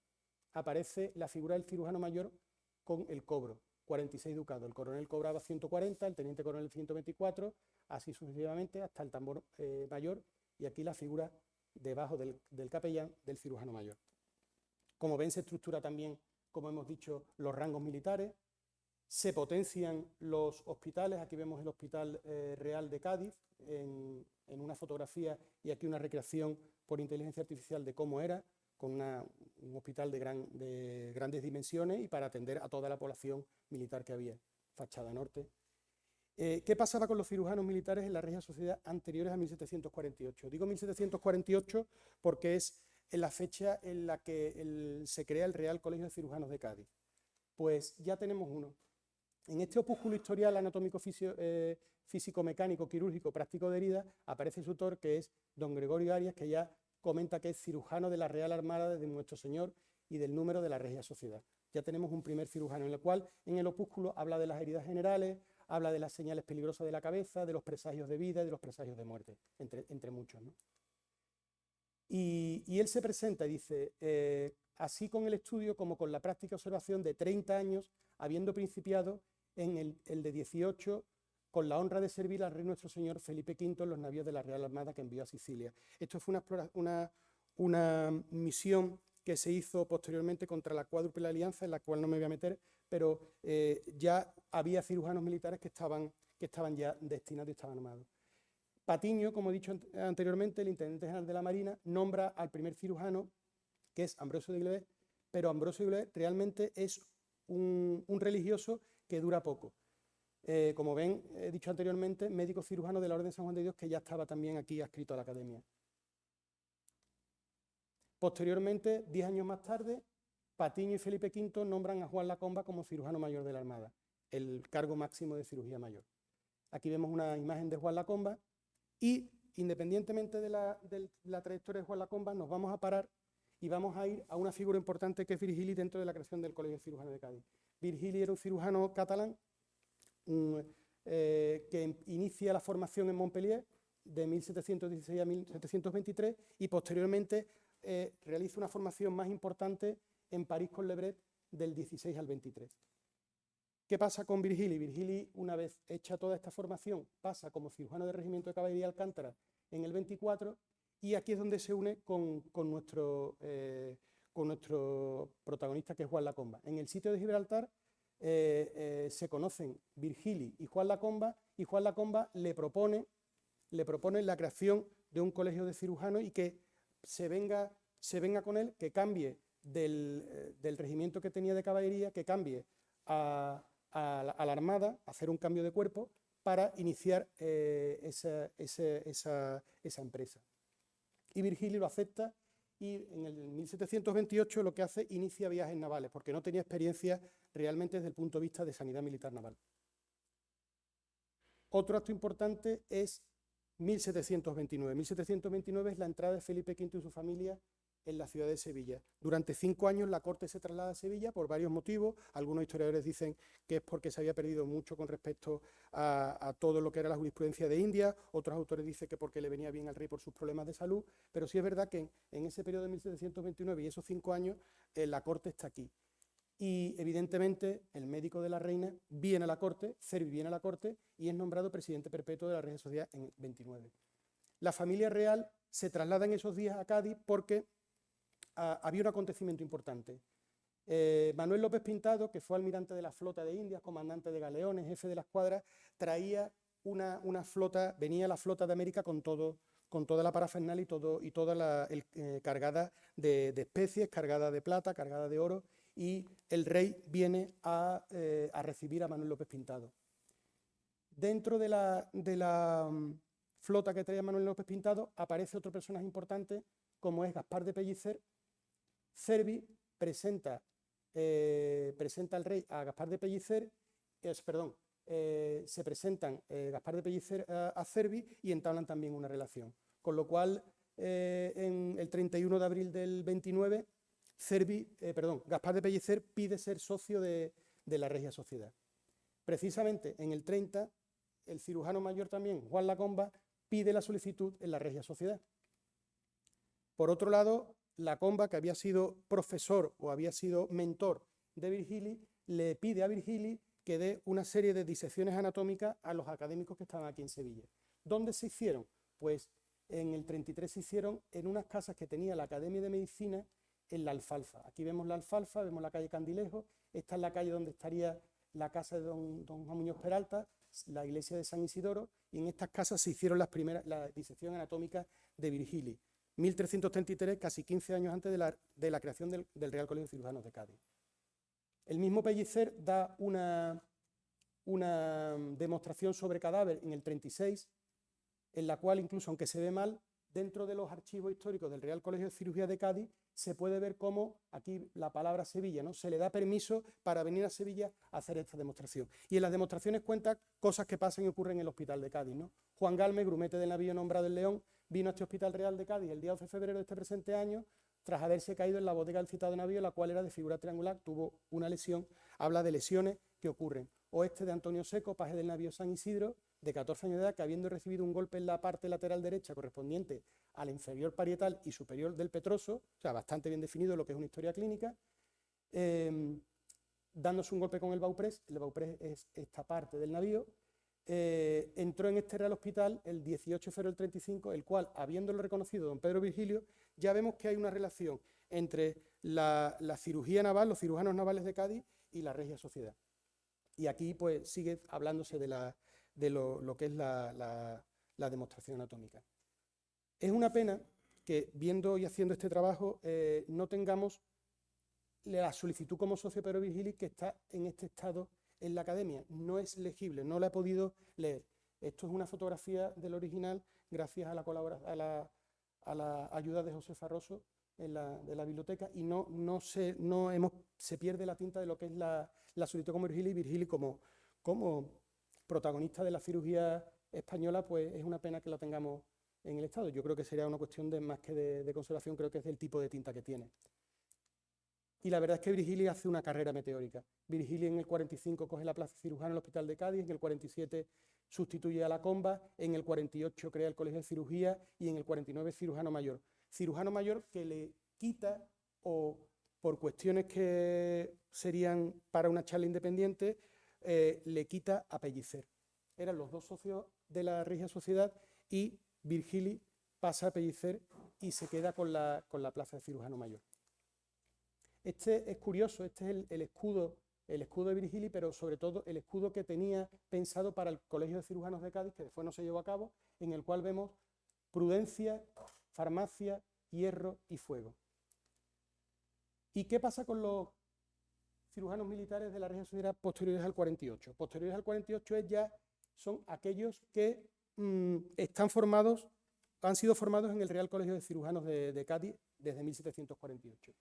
[SPEAKER 2] aparece la figura del cirujano mayor con el cobro, 46 ducados. El coronel cobraba 140, el teniente coronel 124, así sucesivamente hasta el tambor mayor, y aquí la figura debajo del capellán del cirujano mayor. Como ven, se estructura también, como hemos dicho, los rangos militares, se potencian los hospitales. Aquí vemos el Hospital Real de Cádiz en una fotografía, y aquí una recreación por inteligencia artificial de cómo era, con un hospital de grandes dimensiones y para atender a toda la población militar que había. Fachada norte. ¿Qué pasaba con los cirujanos militares en la Regia Sociedad anteriores a 1748? Digo 1748 porque es en la fecha en la que se crea el Real Colegio de Cirujanos de Cádiz. Pues ya tenemos uno. En este opúsculo historial anatómico físico-mecánico, quirúrgico, práctico de heridas, aparece su autor, que es don Gregorio Arias, que ya comenta que es cirujano de la Real Armada de Nuestro Señor y del número de la Regia Sociedad. Ya tenemos un primer cirujano, en el cual en el opúsculo habla de las heridas generales, habla de las señales peligrosas de la cabeza, de los presagios de vida y de los presagios de muerte, entre muchos, ¿no? Y él se presenta y dice, así con el estudio como con la práctica observación de 30 años, habiendo principiado en el de 18, con la honra de servir al rey nuestro señor Felipe V en los navíos de la Real Armada que envió a Sicilia. Esto fue una misión que se hizo posteriormente contra la Cuádruple Alianza, en la cual no me voy a meter, pero ya había cirujanos militares que estaban ya destinados y estaban armados. Patiño, como he dicho anteriormente, el intendente general de la Marina, nombra al primer cirujano, que es Ambrosio de Glebet, pero Ambrosio de Glebet realmente es un religioso que dura poco. Como ven, he dicho anteriormente, médico cirujano de la Orden de San Juan de Dios, que ya estaba también aquí adscrito a la Academia. Posteriormente, 10 años más tarde, Patiño y Felipe V nombran a Juan Lacomba como cirujano mayor de la Armada, el cargo máximo de cirugía mayor. Aquí vemos una imagen de Juan Lacomba y, independientemente de la trayectoria de Juan Lacomba, nos vamos a parar y vamos a ir a una figura importante que es Virgili dentro de la creación del Colegio de Cirujanos de Cádiz. Virgili era un cirujano catalán que inicia la formación en Montpellier de 1716 a 1723 y posteriormente realiza una formación más importante en París con Lebret del 16 al 23. ¿Qué pasa con Virgili? Virgili, una vez hecha toda esta formación, pasa como cirujano del Regimiento de Caballería de Alcántara en el 24 y aquí es donde se une con nuestro protagonista, que es Juan Lacomba. En el sitio de Gibraltar se conocen Virgili y Juan Lacomba le propone la creación de un colegio de cirujanos y que se venga con él, que cambie del regimiento que tenía de caballería, que cambie a la Armada, hacer un cambio de cuerpo para iniciar esa empresa. Y Virgili lo acepta y en el 1728 lo que hace, inicia viajes navales, porque no tenía experiencia realmente desde el punto de vista de sanidad militar naval. Otro acto importante es 1729. 1729 es la entrada de Felipe V y su familia en la ciudad de Sevilla. Durante 5 años la corte se traslada a Sevilla por varios motivos. Algunos historiadores dicen que es porque se había perdido mucho con respecto a todo lo que era la jurisprudencia de India. Otros autores dicen que porque le venía bien al rey por sus problemas de salud. Pero sí es verdad que en ese periodo de 1729 y esos 5 años la corte está aquí. Y evidentemente el médico de la reina viene a la corte, Cervi viene a la corte y es nombrado presidente perpetuo de la Regia Sociedad en 29. La familia real se traslada en esos días a Cádiz porque había un acontecimiento importante. Manuel López Pintado, que fue almirante de la flota de Indias, comandante de galeones, jefe de la escuadra, traía una flota, venía la flota de América con toda la parafernalia y toda cargada de especies, cargada de plata, cargada de oro, y el rey viene a recibir a Manuel López Pintado. Dentro de la flota que traía Manuel López Pintado aparece otro personaje importante, como es Gaspar de Pellicer. Cervi presenta al rey a Gaspar de Pellicer, se presentan Gaspar de Pellicer a Cervi y entablan también una relación. Con lo cual, en el 31 de abril del 29, Gaspar de Pellicer pide ser socio de la Regia Sociedad. Precisamente en el 30, el cirujano mayor también, Juan Lacomba, pide la solicitud en la Regia Sociedad. Por otro lado, Lacomba, que había sido profesor o había sido mentor de Virgili, le pide a Virgili que dé una serie de disecciones anatómicas a los académicos que estaban aquí en Sevilla. ¿Dónde se hicieron? Pues en el 33 se hicieron en unas casas que tenía la Academia de Medicina en La Alfalfa. Aquí vemos La Alfalfa, vemos la calle Candilejo, esta es la calle donde estaría la casa de don Juan Muñoz Peralta, la iglesia de San Isidoro, y en estas casas se hicieron la disección anatómica de Virgili. 1333, casi 15 años antes de la creación del Real Colegio de Cirujanos de Cádiz. El mismo Pellicer da una una demostración sobre cadáver en el 36, en la cual incluso, aunque se ve mal, dentro de los archivos históricos del Real Colegio de Cirugía de Cádiz, se puede ver cómo, aquí la palabra Sevilla, ¿no? Se le da permiso para venir a Sevilla a hacer esta demostración. Y en las demostraciones cuenta cosas que pasan y ocurren en el Hospital de Cádiz, ¿no? Juan Galme, grumete del navío nombrado en León, vino a este Hospital Real de Cádiz el día 12 de febrero de este presente año, tras haberse caído en la bodega del citado navío, la cual era de figura triangular, tuvo una lesión, habla de lesiones que ocurren. Oeste de Antonio Seco, paje del navío San Isidro, de 14 años de edad, que habiendo recibido un golpe en la parte lateral derecha correspondiente al inferior parietal y superior del petroso, o sea, bastante bien definido lo que es una historia clínica, dándose un golpe con el bauprés es esta parte del navío, entró en este Real Hospital el 18 de febrero del 35, el cual, habiéndolo reconocido don Pedro Virgilio, ya vemos que hay una relación entre la cirugía naval, los cirujanos navales de Cádiz y la Regia Sociedad. Y aquí pues sigue hablándose de lo que es la demostración anatómica. Es una pena que, viendo y haciendo este trabajo, no tengamos la solicitud como socio Pedro Virgili, que está en este estado en la academia. No es legible, no la he podido leer. Esto es una fotografía del original gracias a la ayuda de José Farroso de la biblioteca, y se pierde la tinta de lo que es la solicitud como Virgili, y Virgili como protagonista de la cirugía española, pues es una pena que lo tengamos en el estado. Yo creo que sería una cuestión más que de conservación, creo que es del tipo de tinta que tiene. Y la verdad es que Virgili hace una carrera meteórica. Virgili en el 45 coge la plaza de cirujano en el Hospital de Cádiz, en el 47 sustituye a la Comba, en el 48 crea el Colegio de Cirugía y en el 49 cirujano mayor. Cirujano mayor que le quita, o por cuestiones que serían para una charla independiente, le quita a Pellicer. Eran los dos socios de la Regia Sociedad y Virgili pasa a Pellicer y se queda con la plaza de cirujano mayor. Este es curioso, este es el escudo de Virgili, pero sobre todo el escudo que tenía pensado para el Colegio de Cirujanos de Cádiz, que después no se llevó a cabo, en el cual vemos prudencia, farmacia, hierro y fuego. ¿Y qué pasa con los cirujanos militares de la Regia Sociedad posteriores al 48? Posteriores al 48 son aquellos que han sido formados en el Real Colegio de Cirujanos de Cádiz desde 1748.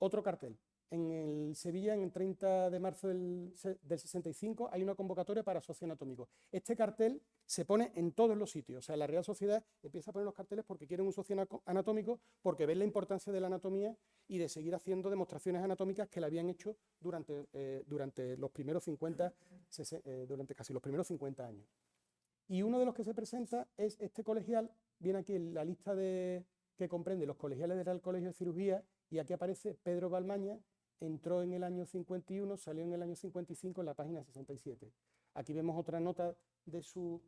[SPEAKER 2] Otro cartel. En el Sevilla, en el 30 de marzo del 65, hay una convocatoria para socio anatómico. Este cartel se pone en todos los sitios. O sea, la Real Sociedad empieza a poner los carteles porque quieren un socio anatómico, porque ven la importancia de la anatomía y de seguir haciendo demostraciones anatómicas que la habían hecho durante los primeros 50, durante casi los primeros 50 años. Y uno de los que se presenta es este colegial. Viene aquí en la lista que comprende los colegiales del Real Colegio de Cirugía, y aquí aparece Pedro Balmaña. Entró en el año 51, salió en el año 55 en la página 67. Aquí vemos otra nota de su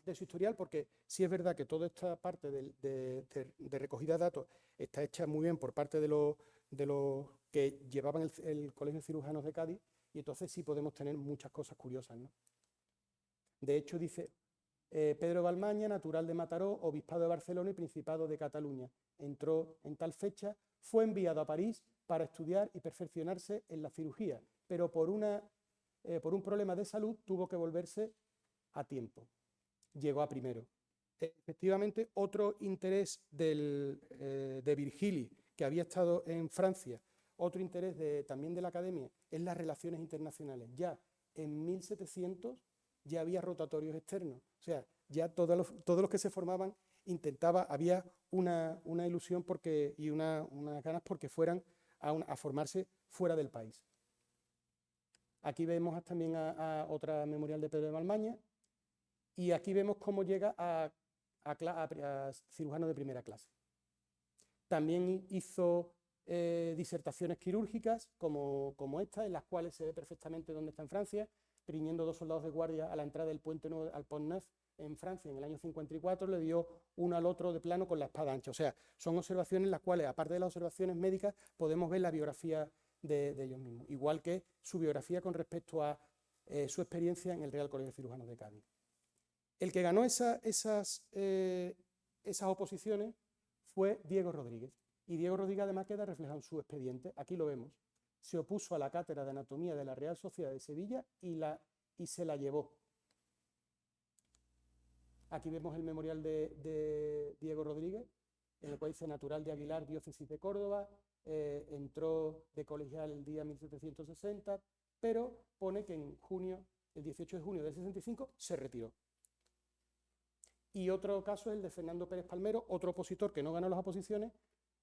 [SPEAKER 2] historial, porque sí es verdad que toda esta parte de recogida de datos está hecha muy bien por parte de los que llevaban el Colegio de Cirujanos de Cádiz, y entonces sí podemos tener muchas cosas curiosas, ¿no? De hecho, dice Pedro Balmaña, natural de Mataró, obispado de Barcelona y Principado de Cataluña. Entró en tal fecha, fue enviado a París para estudiar y perfeccionarse en la cirugía, pero por un problema de salud tuvo que volverse a tiempo. Llegó a primero. Efectivamente, otro interés de Virgili, que había estado en Francia, otro interés también de la academia, es las relaciones internacionales. Ya en 1700 ya había rotatorios externos, o sea, ya todos los que se formaban había una ilusión y unas ganas porque fueran a formarse fuera del país. Aquí vemos también a otra memorial de Pedro de Balmaña, y aquí vemos cómo llega a cirujano de primera clase. También hizo disertaciones quirúrgicas como esta, en las cuales se ve perfectamente dónde está en Francia, riñendo 2 soldados de guardia a la entrada del puente nuevo al Pont Neuf en Francia en el año 54, le dio uno al otro de plano con la espada ancha. O sea, son observaciones en las cuales, aparte de las observaciones médicas, podemos ver la biografía de ellos mismos, igual que su biografía con respecto a su experiencia en el Real Colegio de Cirujanos de Cádiz. El que ganó esas oposiciones fue Diego Rodríguez, y Diego Rodríguez además queda reflejado en su expediente. Aquí lo vemos. Se opuso a la cátedra de anatomía de la Real Sociedad de Sevilla y la y se la llevó. Aquí vemos el memorial de Diego Rodríguez, en el cual dice natural de Aguilar, diócesis de Córdoba, entró de colegial el día 1760, pero pone que en junio, el 18 de junio del 65, se retiró. Y otro caso es el de Fernando Pérez Palmero, otro opositor que no ganó las oposiciones,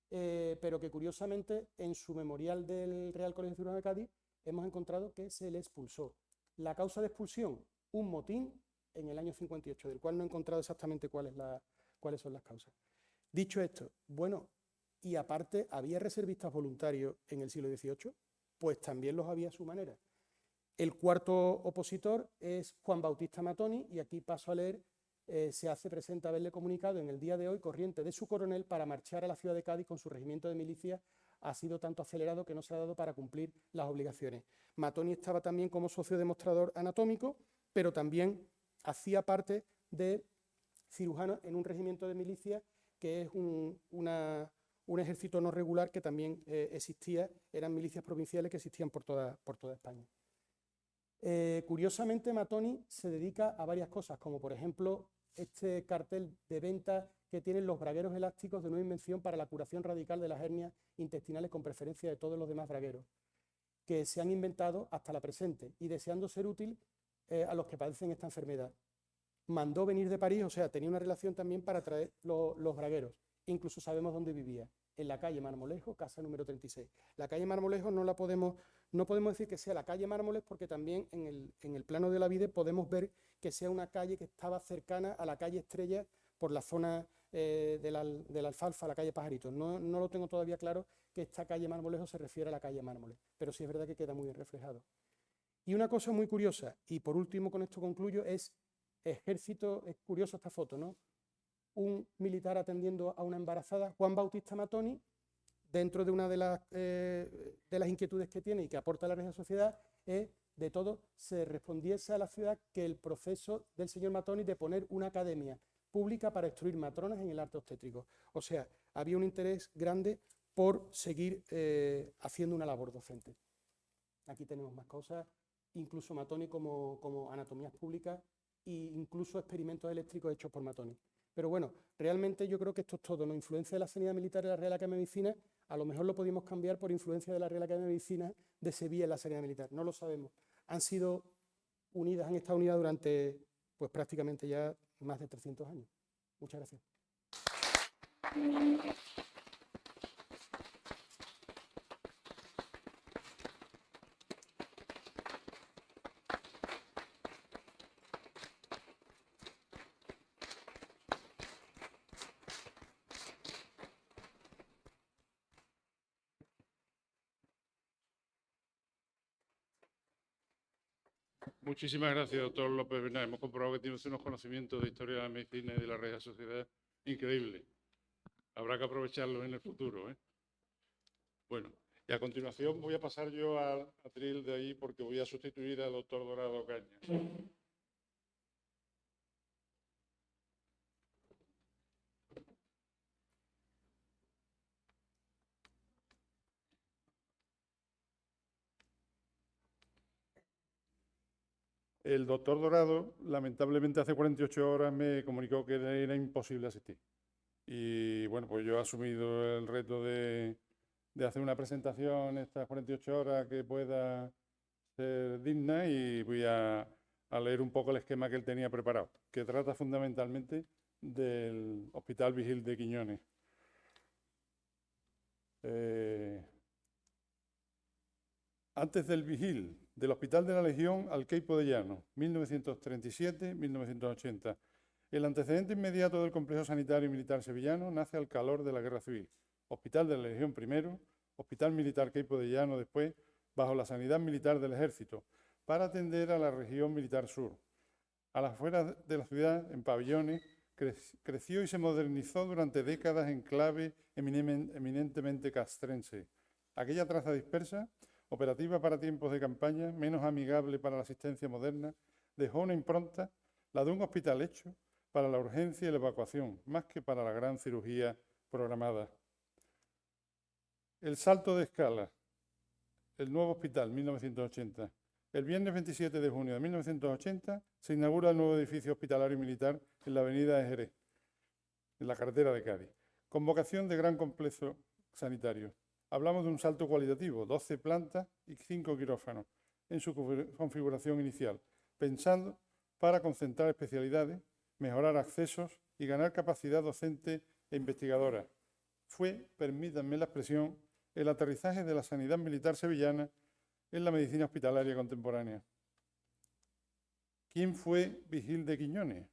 [SPEAKER 2] pero que curiosamente en su memorial del Real Colegio de Cirujanos de Cádiz hemos encontrado que se le expulsó. La causa de expulsión, un motín en el año 58, del cual no he encontrado exactamente cuáles son las causas. Dicho esto, bueno, y aparte, ¿había reservistas voluntarios en el siglo XVIII? Pues también los había a su manera. El cuarto opositor es Juan Bautista Matoni, y aquí paso a leer, se hace presente haberle comunicado en el día de hoy corriente de su coronel para marchar a la ciudad de Cádiz con su regimiento de milicias. Ha sido tanto acelerado que no se ha dado para cumplir las obligaciones. Matoni estaba también como socio demostrador anatómico, pero también hacía parte de cirujanos en un regimiento de milicias que es un ejército no regular que también existía, eran milicias provinciales que existían por toda España. Curiosamente, Matoni se dedica a varias cosas, como por ejemplo este cartel de venta que tienen los bragueros elásticos de nueva invención para la curación radical de las hernias intestinales con preferencia de todos los demás bragueros, que se han inventado hasta la presente y deseando ser útil a los que padecen esta enfermedad. Mandó venir de París, o sea, tenía una relación también para traer los bragueros. Incluso sabemos dónde vivía, en la calle Marmolejo, casa número 36. La calle Marmolejo no podemos decir que sea la calle Mármoles, porque también en el plano de la vida podemos ver que sea una calle que estaba cercana a la calle Estrella por la zona de la Alfalfa, la calle Pajaritos. No lo tengo todavía claro que esta calle Marmolejo se refiere a la calle Mármoles, pero sí es verdad que queda muy bien reflejado. Y una cosa muy curiosa, y por último con esto concluyo, es ejército, es curioso esta foto, ¿no? Un militar atendiendo a una embarazada, Juan Bautista Matoni, dentro de una de las inquietudes que tiene y que aporta a la Real Sociedad, es, de todo, se respondiese a la ciudad que el proceso del señor Matoni de poner una academia pública para instruir matronas en el arte obstétrico. O sea, había un interés grande por seguir haciendo una labor docente. Aquí tenemos más cosas, incluso Matoni como anatomías públicas e incluso experimentos eléctricos hechos por Matoni. Pero bueno, realmente yo creo que esto es todo, ¿no? Influencia de la sanidad militar en la Real Academia de Medicina, a lo mejor lo podemos cambiar por influencia de la Real Academia de Medicina de Sevilla en la sanidad militar, no lo sabemos. Han estado unidas durante, pues prácticamente ya más de 300 años. Muchas gracias.
[SPEAKER 1] Muchísimas gracias, doctor López Bernal. Hemos comprobado que tiene unos conocimientos de historia de la medicina y de la Real Sociedad increíbles. Habrá que aprovecharlos en el futuro, ¿eh? Bueno, y a continuación voy a pasar yo al atril de ahí porque voy a sustituir al doctor Dorado Cañas. El doctor Dorado, lamentablemente, hace 48 horas me comunicó que era imposible asistir. Y bueno, pues yo he asumido el reto de hacer una presentación estas 48 horas que pueda ser digna y voy a leer un poco el esquema que él tenía preparado, que trata fundamentalmente del Hospital Vigil de Quiñones. Antes del Vigil, del Hospital de la Legión al Queipo de Llano, 1937-1980. El antecedente inmediato del complejo sanitario y militar sevillano nace al calor de la Guerra Civil. Hospital de la Legión primero, Hospital Militar Queipo de Llano después, bajo la sanidad militar del Ejército, para atender a la región militar sur. A las afueras de la ciudad, en pabellones, creció y se modernizó durante décadas en clave eminentemente castrense. Aquella traza dispersa, operativa para tiempos de campaña, menos amigable para la asistencia moderna, dejó una impronta, la de un hospital hecho para la urgencia y la evacuación, más que para la gran cirugía programada. El salto de escala, el nuevo hospital, 1980. El viernes 27 de junio de 1980 se inaugura el nuevo edificio hospitalario militar en la avenida de Jerez, en la carretera de Cádiz, con vocación de gran complejo sanitario. Hablamos de un salto cualitativo, 12 plantas y 5 quirófanos en su configuración inicial, pensando para concentrar especialidades, mejorar accesos y ganar capacidad docente e investigadora. Fue, permítanme la expresión, el aterrizaje de la sanidad militar sevillana en la medicina hospitalaria contemporánea. ¿Quién fue Vigil de Quiñones?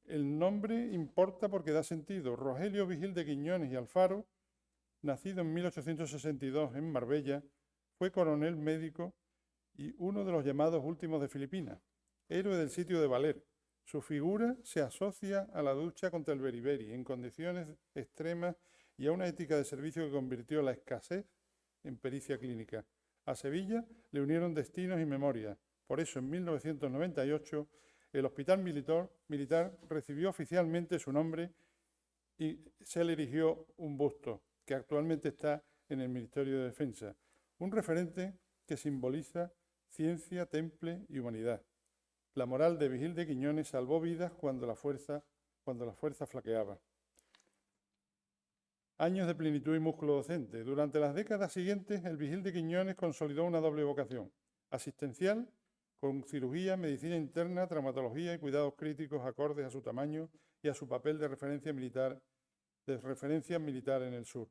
[SPEAKER 1] El nombre importa porque da sentido. Rogelio Vigil de Quiñones y Alfaro, nacido en 1862 en Marbella, fue coronel médico y uno de los llamados últimos de Filipinas, héroe del sitio de Valer. Su figura se asocia a la lucha contra el beriberi en condiciones extremas y a una ética de servicio que convirtió la escasez en pericia clínica. A Sevilla le unieron destinos y memoria. Por eso, en 1998, el Hospital Militar recibió oficialmente su nombre y se le erigió un busto, que actualmente está en el Ministerio de Defensa. Un referente que simboliza ciencia, temple y humanidad. La moral de Vigil de Quiñones salvó vidas cuando la fuerza flaqueaba. Años de plenitud y músculo docente. Durante las décadas siguientes, el Vigil de Quiñones consolidó una doble vocación: asistencial, con cirugía, medicina interna, traumatología y cuidados críticos acordes a su tamaño y a su papel de referencia militar en el sur.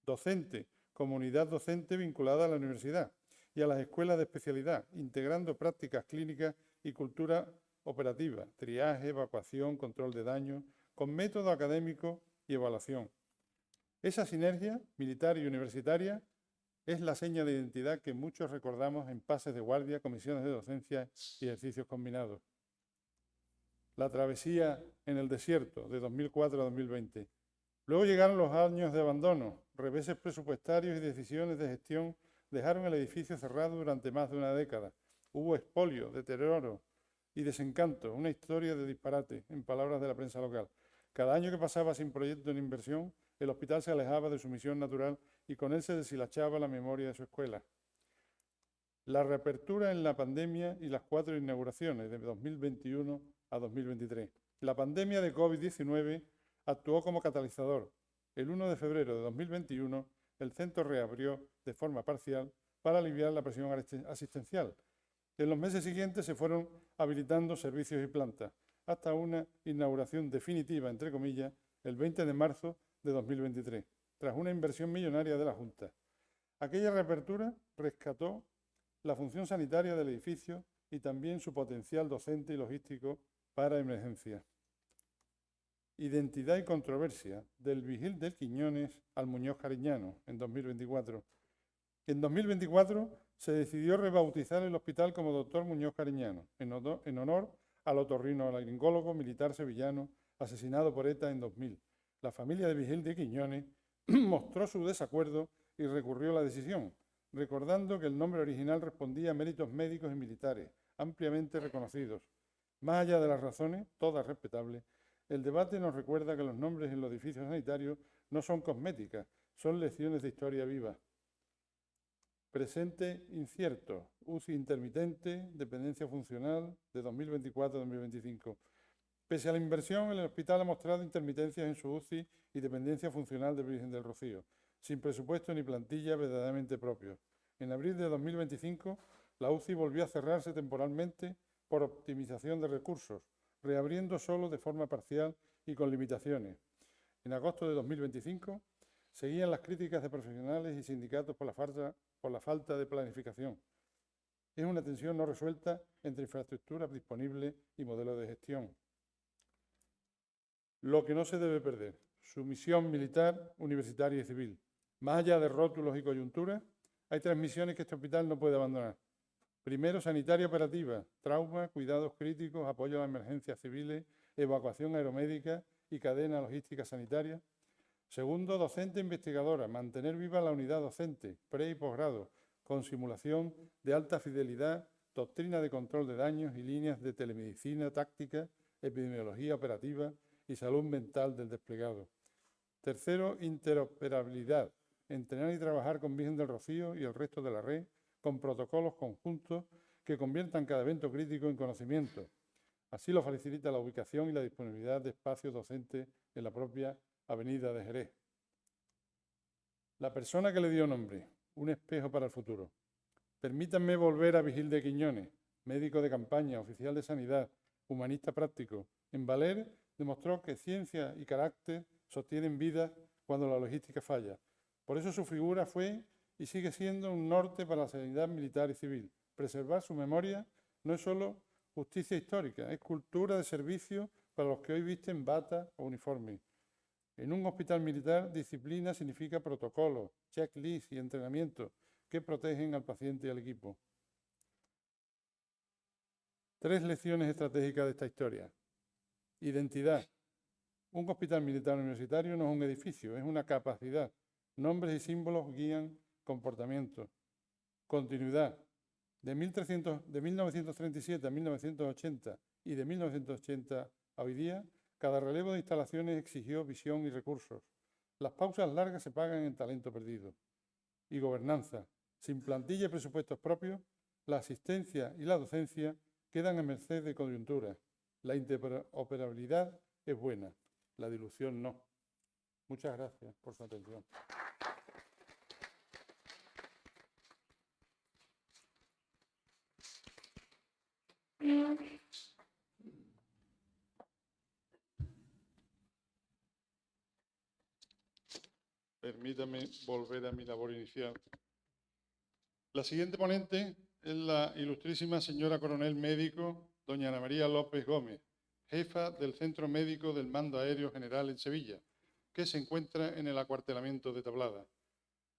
[SPEAKER 1] Docente, comunidad docente vinculada a la universidad y a las escuelas de especialidad, integrando prácticas clínicas y cultura operativa, triaje, evacuación, control de daños, con método académico y evaluación. Esa sinergia militar y universitaria es la seña de identidad que muchos recordamos en pases de guardia, comisiones de docencia y ejercicios combinados. La travesía en el desierto de 2004 a 2020. Luego llegaron los años de abandono, reveses presupuestarios y decisiones de gestión dejaron el edificio cerrado durante más de una década. Hubo expolio, deterioro y desencanto, una historia de disparate, en palabras de la prensa local. Cada año que pasaba sin proyecto ni inversión, el hospital se alejaba de su misión natural y con él se deshilachaba la memoria de su escuela. La reapertura en la pandemia y las 4 inauguraciones de 2021 a 2023. La pandemia de COVID-19 actuó como catalizador. El 1 de febrero de 2021, el centro reabrió de forma parcial para aliviar la presión asistencial. En los meses siguientes se fueron habilitando servicios y plantas, hasta una inauguración definitiva, entre comillas, el 20 de marzo de 2023, tras una inversión millonaria de la Junta. Aquella reapertura rescató la función sanitaria del edificio y también su potencial docente y logístico para emergencias. Identidad y controversia, del Vigil de Quiñones al Muñoz Cariñano, en 2024. En 2024 se decidió rebautizar el hospital como Dr. Muñoz Cariñano, en honor al otorrinolaringólogo militar sevillano asesinado por ETA en 2000. La familia de Vigil de Quiñones mostró su desacuerdo y recurrió a la decisión, recordando que el nombre original respondía a méritos médicos y militares, ampliamente reconocidos. Más allá de las razones, todas respetables, el debate nos recuerda que los nombres en los edificios sanitarios no son cosméticas, son lecciones de historia viva. Presente incierto, UCI intermitente, dependencia funcional de 2024 a 2025. Pese a la inversión, el hospital ha mostrado intermitencias en su UCI y dependencia funcional de Virgen del Rocío, sin presupuesto ni plantilla verdaderamente propios. En abril de 2025, la UCI volvió a cerrarse temporalmente por optimización de recursos, reabriendo solo de forma parcial y con limitaciones. En agosto de 2025, seguían las críticas de profesionales y sindicatos por la falta de planificación. Es una tensión no resuelta entre infraestructuras disponibles y modelo de gestión. Lo que no se debe perder, su misión militar, universitaria y civil. Más allá de rótulos y coyunturas, hay 3 misiones que este hospital no puede abandonar. Primero, sanitaria operativa, trauma, cuidados críticos, apoyo a las emergencias civiles, evacuación aeromédica y cadena logística sanitaria. Segundo, docente investigadora, mantener viva la unidad docente, pre y posgrado, con simulación de alta fidelidad, doctrina de control de daños y líneas de telemedicina, táctica, epidemiología operativa y salud mental del desplegado. Tercero, interoperabilidad, entrenar y trabajar con Virgen del Rocío y el resto de la red, con protocolos conjuntos que conviertan cada evento crítico en conocimiento. Así lo facilita la ubicación y la disponibilidad de espacios docentes en la propia avenida de Jerez. La persona que le dio nombre, un espejo para el futuro. Permítanme volver a Vigil de Quiñones, médico de campaña, oficial de sanidad, humanista práctico. En Valer demostró que ciencia y carácter sostienen vidas cuando la logística falla. Por eso su figura fue y sigue siendo un norte para la sanidad militar y civil. Preservar su memoria no es solo justicia histórica, es cultura de servicio para los que hoy visten bata o uniforme. En un hospital militar, disciplina significa protocolo, checklist y entrenamiento que protegen al paciente y al equipo. 3 lecciones estratégicas de esta historia. Identidad. Un hospital militar universitario no es un edificio, es una capacidad. Nombres y símbolos guían comportamientos. Continuidad. De 1937 a 1980 y de 1980 a hoy día, cada relevo de instalaciones exigió visión y recursos. Las pausas largas se pagan en talento perdido. Y gobernanza. Sin plantilla y presupuestos propios, la asistencia y la docencia quedan a merced de coyunturas. La interoperabilidad es buena, la dilución no. Muchas gracias por su atención. Permítame volver a mi labor inicial. La siguiente ponente es la ilustrísima señora coronel médico, doña Ana María López Gómez, jefa del Centro Médico del Mando Aéreo General en Sevilla, que se encuentra en el acuartelamiento de Tablada.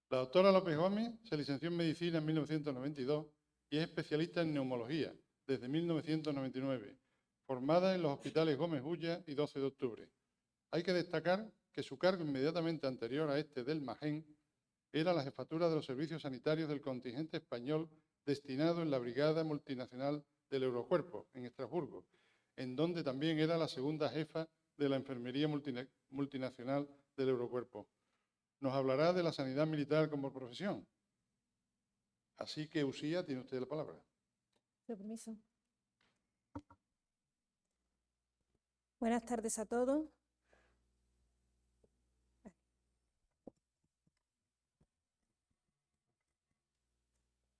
[SPEAKER 1] La doctora López Gómez se licenció en Medicina en 1992 y es especialista en neumología desde 1999, formada en los hospitales Gómez Ulla y 12 de octubre. Hay que destacar que su cargo inmediatamente anterior a este del Magén era la jefatura de los servicios sanitarios del contingente español destinado en la Brigada Multinacional del Eurocuerpo, en Estrasburgo, en donde también era la segunda jefa de la Enfermería Multinacional del Eurocuerpo. Nos hablará de la sanidad militar como profesión. Así que, Usía, tiene usted la palabra.
[SPEAKER 3] Con permiso. Buenas tardes a todos.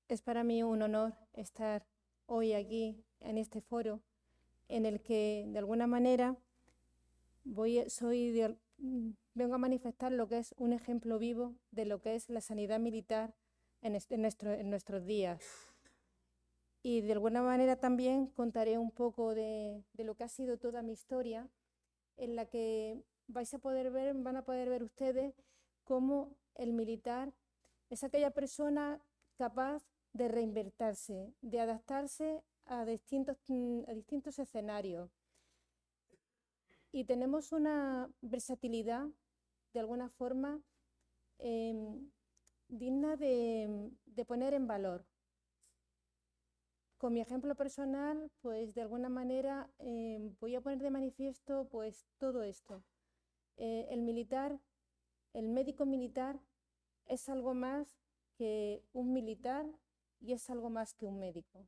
[SPEAKER 3] Es para mí un honor estar hoy aquí en este foro en el que de alguna manera vengo a manifestar lo que es un ejemplo vivo de lo que es la sanidad militar en nuestros días. Y de alguna manera también contaré un poco de lo que ha sido toda mi historia, en la que van a poder ver ustedes cómo el militar es aquella persona capaz de reinvertirse, de adaptarse a distintos escenarios. Y tenemos una versatilidad, de alguna forma, digna de poner en valor. Con mi ejemplo personal, pues de alguna manera voy a poner de manifiesto pues todo esto. El médico militar es algo más que un militar y es algo más que un médico.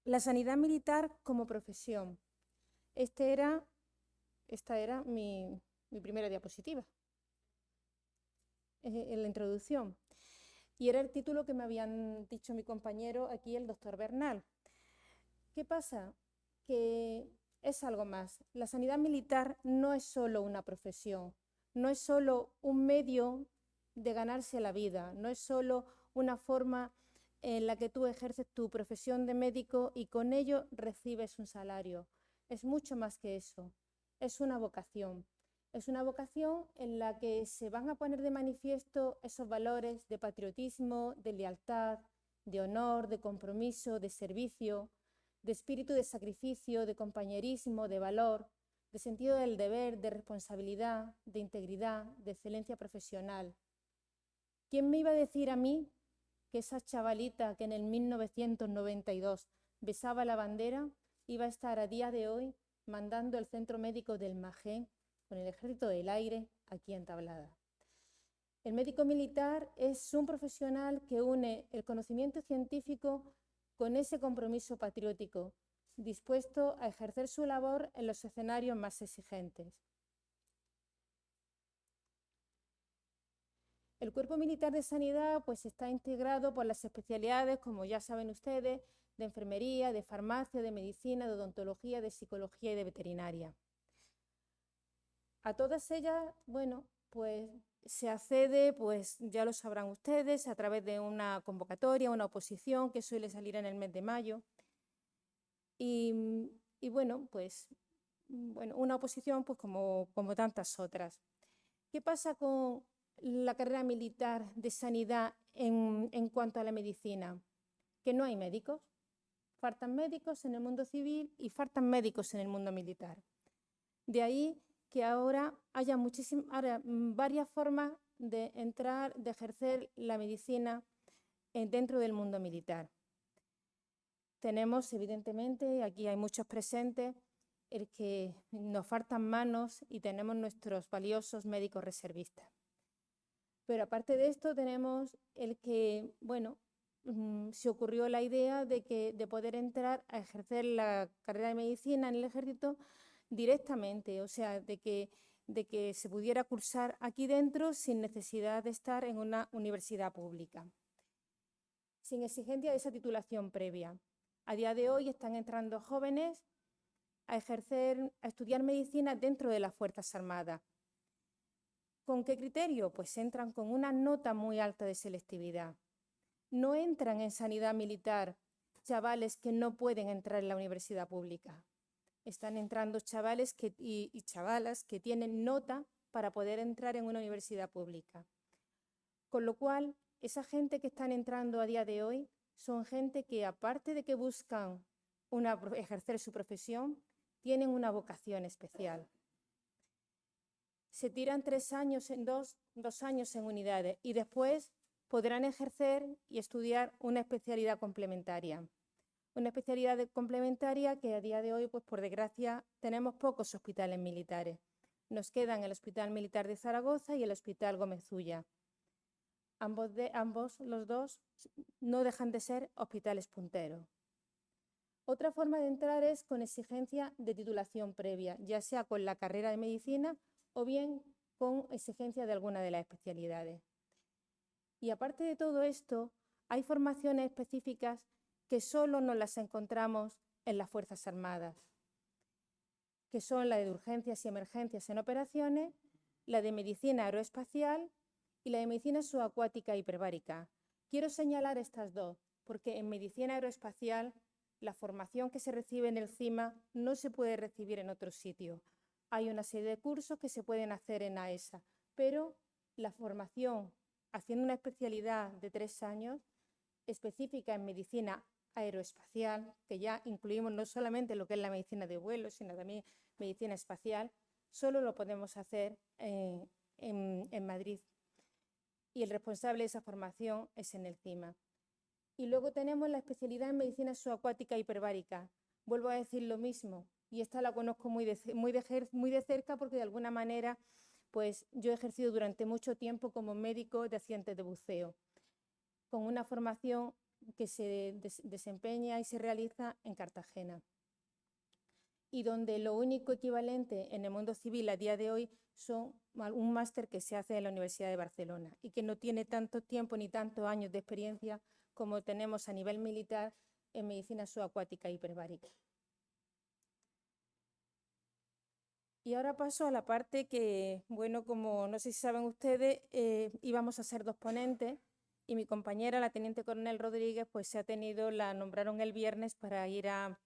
[SPEAKER 3] La sanidad militar como profesión. Esta era mi primera diapositiva, en la introducción. Y era el título que me habían dicho mi compañero aquí, el doctor Bernal. ¿Qué pasa? Que es algo más. La sanidad militar no es solo una profesión, no es solo un medio de ganarse la vida, no es solo una forma en la que tú ejerces tu profesión de médico y con ello recibes un salario. Es mucho más que eso, es una vocación. Es una vocación en la que se van a poner de manifiesto esos valores de patriotismo, de lealtad, de honor, de compromiso, de servicio, de espíritu de sacrificio, de compañerismo, de valor, de sentido del deber, de responsabilidad, de integridad, de excelencia profesional. ¿Quién me iba a decir a mí que esa chavalita que en el 1992 besaba la bandera iba a estar a día de hoy mandando el Centro Médico del Magén con el Ejército del Aire aquí en Tablada? El médico militar es un profesional que une el conocimiento científico con ese compromiso patriótico, dispuesto a ejercer su labor en los escenarios más exigentes. El Cuerpo Militar de Sanidad pues, está integrado por las especialidades, como ya saben ustedes, de enfermería, de farmacia, de medicina, de odontología, de psicología y de veterinaria. A todas ellas, bueno, pues se accede, pues ya lo sabrán ustedes, a través de una convocatoria, una oposición que suele salir en el mes de mayo. Y bueno, pues una oposición pues como tantas otras. ¿Qué pasa con la carrera militar de sanidad en cuanto a la medicina? Que no hay médicos. Faltan médicos en el mundo civil y faltan médicos en el mundo militar. De ahí que ahora haya varias formas de entrar, de ejercer la medicina dentro del mundo militar. Tenemos, evidentemente, aquí hay muchos presentes, el que nos faltan manos y tenemos nuestros valiosos médicos reservistas. Pero aparte de esto tenemos el que, bueno, se ocurrió la idea de poder entrar a ejercer la carrera de medicina en el ejército directamente, o sea, de que se pudiera cursar aquí dentro sin necesidad de estar en una universidad pública, sin exigencia de esa titulación previa. A día de hoy están entrando jóvenes a estudiar medicina dentro de las Fuerzas Armadas. ¿Con qué criterio? Pues entran con una nota muy alta de selectividad. No entran en sanidad militar chavales que no pueden entrar en la universidad pública. Están entrando chavales y chavalas que tienen nota para poder entrar en una universidad pública. Con lo cual, esa gente que están entrando a día de hoy son gente que, aparte de que buscan ejercer su profesión, tienen una vocación especial. Se tiran 3 años en 2 años en unidades y después podrán ejercer y estudiar una especialidad complementaria. Una especialidad complementaria que a día de hoy, pues por desgracia, tenemos pocos hospitales militares. Nos quedan el Hospital Militar de Zaragoza y el Hospital Gómez Ulla. Los dos, no dejan de ser hospitales punteros. Otra forma de entrar es con exigencia de titulación previa, ya sea con la carrera de medicina o bien con exigencia de alguna de las especialidades. Y aparte de todo esto, hay formaciones específicas que solo nos las encontramos en las Fuerzas Armadas, que son la de urgencias y emergencias en operaciones, la de medicina aeroespacial y la de medicina subacuática hiperbárica. Quiero señalar estas dos, porque en medicina aeroespacial la formación que se recibe en el CIMA no se puede recibir en otro sitio. Hay una serie de cursos que se pueden hacer en AESA, pero la formación, haciendo una especialidad de 3 años, específica en medicina aeroespacial, que ya incluimos no solamente lo que es la medicina de vuelo, sino también medicina espacial, solo lo podemos hacer en Madrid. Y el responsable de esa formación es en el CIMA. Y luego tenemos la especialidad en medicina subacuática hiperbárica. Vuelvo a decir lo mismo, y esta la conozco muy de cerca porque de alguna manera pues yo he ejercido durante mucho tiempo como médico de accidentes de buceo, con una formación que se desempeña y se realiza en Cartagena, y donde lo único equivalente en el mundo civil a día de hoy son un máster que se hace en la Universidad de Barcelona y que no tiene tanto tiempo ni tantos años de experiencia como tenemos a nivel militar en medicina subacuática hiperbárica. Y ahora paso a la parte que, bueno, como no sé si saben ustedes, íbamos a ser 2 ponentes y mi compañera, la teniente coronel Rodríguez, pues la nombraron el viernes para ir a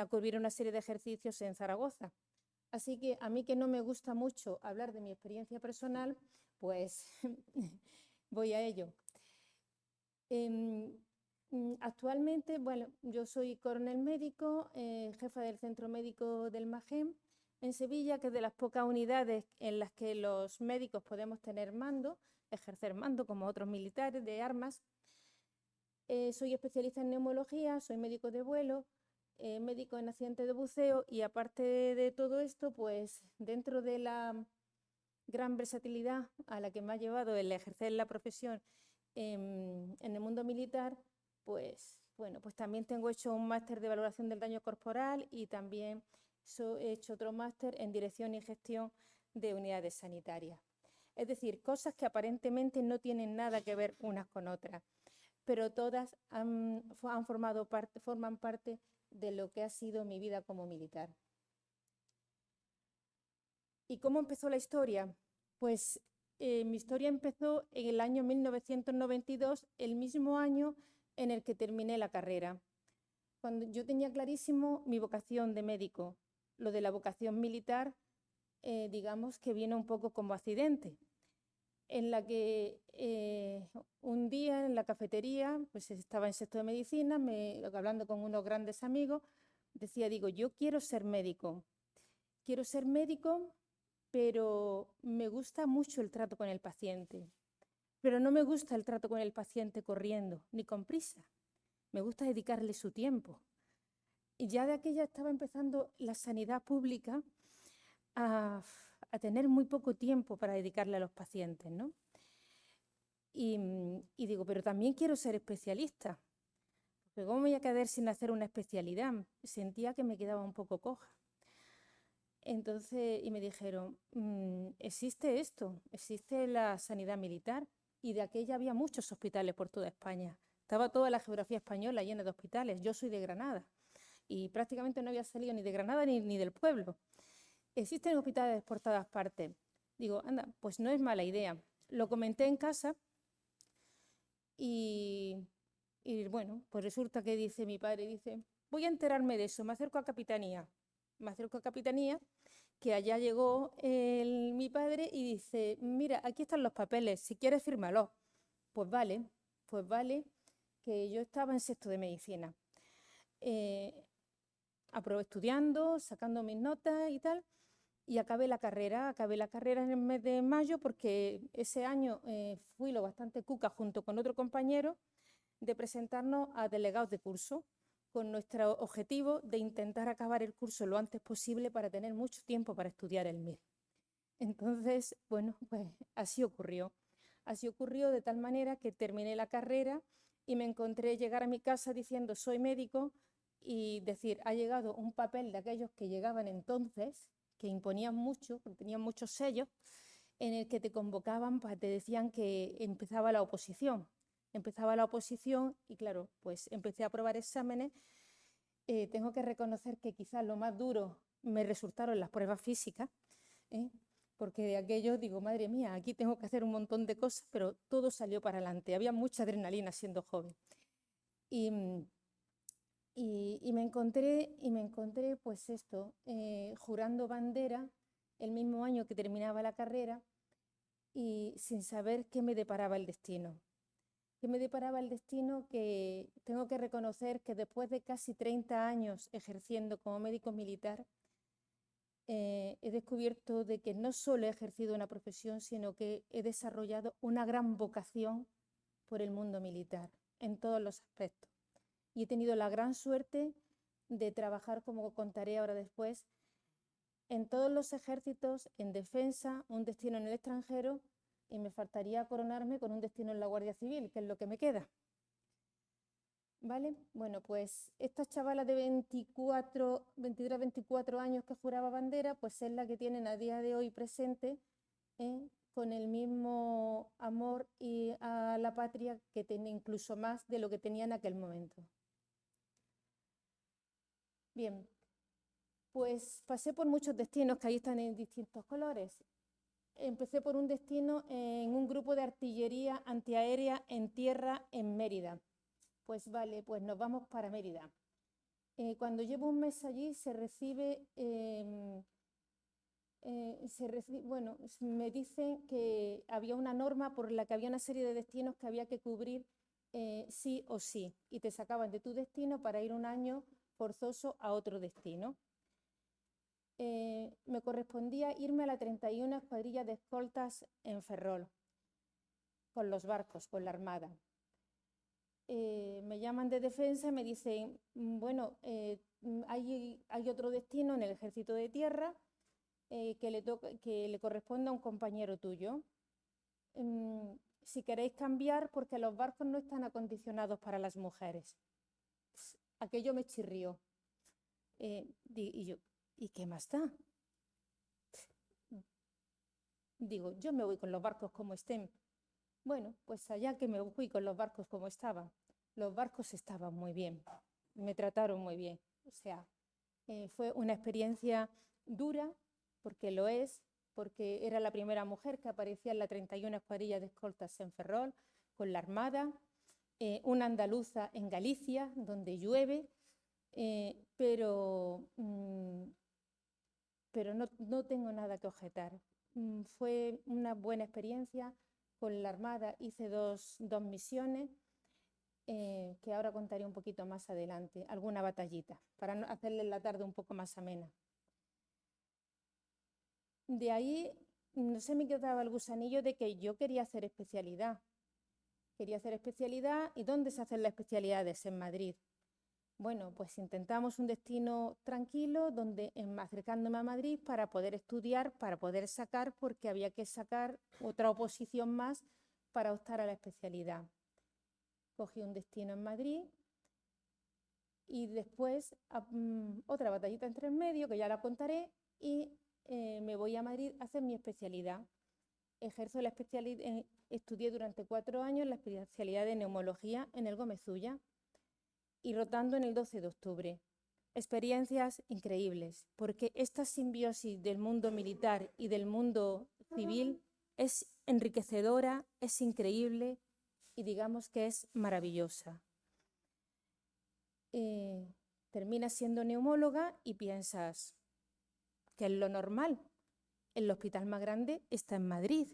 [SPEAKER 3] cubrir una serie de ejercicios en Zaragoza. Así que a mí, que no me gusta mucho hablar de mi experiencia personal, pues voy a ello. Actualmente, bueno, yo soy coronel médico, jefa del centro médico del MAGEM en Sevilla, que es de las pocas unidades en las que los médicos podemos tener mando, ejercer mando como otros militares de armas. Soy especialista en neumología, soy médico de vuelo, médico en accidentes de buceo, y aparte de todo esto, pues dentro de gran versatilidad a la que me ha llevado el ejercer la profesión en el mundo militar, pues bueno, pues también tengo hecho un máster de valoración del daño corporal y también he hecho otro máster en dirección y gestión de unidades sanitarias. Es decir, cosas que aparentemente no tienen nada que ver unas con otras, pero todas forman parte de lo que ha sido mi vida como militar. ¿Y cómo empezó la historia? Pues mi historia empezó en el año 1992, el mismo año en el que terminé la carrera. Cuando yo tenía clarísimo mi vocación de médico. Lo de la vocación militar, digamos que viene un poco como accidente, en la que un día en la cafetería, pues estaba en sexto de medicina, hablando con unos grandes amigos, digo, yo quiero ser médico, pero me gusta mucho el trato con el paciente, pero no me gusta el trato con el paciente corriendo, ni con prisa, me gusta dedicarle su tiempo. Y ya de aquella estaba empezando la sanidad pública a tener muy poco tiempo para dedicarle a los pacientes, ¿no? Y digo, pero también quiero ser especialista, porque ¿cómo me voy a quedar sin hacer una especialidad? Sentía que me quedaba un poco coja. Entonces, y me dijeron, existe esto, existe la sanidad militar, y de aquella había muchos hospitales por toda España. Estaba toda la geografía española llena de hospitales. Yo soy de Granada y prácticamente no había salido ni de Granada ni del pueblo. Existen hospitales por todas partes. Digo, anda, pues no es mala idea. Lo comenté en casa y bueno, pues resulta que dice mi padre, dice, voy a enterarme de eso, me acerco a Capitanía. Me acerco a Capitanía, que allá llegó mi padre y dice, mira, aquí están los papeles, si quieres fírmalos. Pues vale, que yo estaba en sexto de medicina. Aprobé estudiando, sacando mis notas y tal, y acabé la carrera en el mes de mayo porque ese año fui lo bastante cuca junto con otro compañero de presentarnos a delegados de curso con nuestro objetivo de intentar acabar el curso lo antes posible para tener mucho tiempo para estudiar el MIR. Entonces, bueno, pues así ocurrió. Así ocurrió de tal manera que terminé la carrera y me encontré llegar a mi casa diciendo soy médico y decir, ha llegado un papel de aquellos que llegaban entonces, que imponían mucho, porque tenían muchos sellos, en el que te convocaban, pues te decían que empezaba la oposición. Empezaba la oposición y claro, pues empecé a aprobar exámenes. Tengo que reconocer que quizás lo más duro me resultaron las pruebas físicas, porque de aquello digo, madre mía, aquí tengo que hacer un montón de cosas, pero todo salió para adelante. Había mucha adrenalina siendo joven. Y me encontré pues esto, jurando bandera el mismo año que terminaba la carrera y sin saber qué me deparaba el destino. ¿Qué me deparaba el destino? Que tengo que reconocer que después de casi 30 años ejerciendo como médico militar, he descubierto de que no solo he ejercido una profesión, sino que he desarrollado una gran vocación por el mundo militar en todos los aspectos. Y he tenido la gran suerte de trabajar, como contaré ahora después, en todos los ejércitos, en defensa, un destino en el extranjero, y me faltaría coronarme con un destino en la Guardia Civil, que es lo que me queda. ¿Vale? Bueno, pues esta chavala de 23, 24 años que juraba bandera, pues es la que tienen a día de hoy presente, con el mismo amor y a la patria que tiene incluso más de lo que tenía en aquel momento. Bien, pues pasé por muchos destinos que ahí están en distintos colores. Empecé por un destino en un grupo de artillería antiaérea en tierra en Mérida. Pues vale, pues nos vamos para Mérida. Cuando llevo un mes allí bueno, me dicen que había una norma por la que había una serie de destinos que había que cubrir sí o sí, y te sacaban de tu destino para ir un año forzoso a otro destino. Me correspondía irme a la 31 Escuadrilla de Escoltas en Ferrol, con los barcos, con la Armada. Me llaman de defensa y me dicen, bueno, hay otro destino en el Ejército de Tierra, que le corresponde a un compañero tuyo. Si queréis cambiar, porque los barcos no están acondicionados para las mujeres. Aquello me chirrió. Y yo, ¿y qué más da? Digo, yo me voy con los barcos como estén. Bueno, pues allá que me fui con los barcos como estaban. Los barcos estaban muy bien, me trataron muy bien. O sea, fue una experiencia dura, porque lo es, porque era la primera mujer que aparecía en la 31 Escuadrilla de Escoltas en Ferrol, con la Armada, una andaluza en Galicia, donde llueve, pero no tengo nada que objetar. Fue una buena experiencia. Con la Armada hice dos misiones, que ahora contaré un poquito más adelante, alguna batallita, para hacerle la tarde un poco más amena. De ahí no se me quedaba el gusanillo de que yo quería hacer especialidad. Quería hacer especialidad, ¿y dónde se hacen las especialidades? En Madrid. Bueno, pues intentamos un destino tranquilo, donde acercándome a Madrid para poder estudiar, para poder sacar, porque había que sacar otra oposición más para optar a la especialidad. Cogí un destino en Madrid y después otra batallita entre el medio, que ya la contaré, y me voy a Madrid a hacer mi especialidad. Ejerzo la especialidad, estudié durante 4 años la especialidad de neumología en el Gómez Ulla y rotando en el 12 de octubre. Experiencias increíbles, porque esta simbiosis del mundo militar y del mundo civil es enriquecedora, es increíble y digamos que es maravillosa. Terminas siendo neumóloga y piensas que es lo normal. El hospital más grande está en Madrid.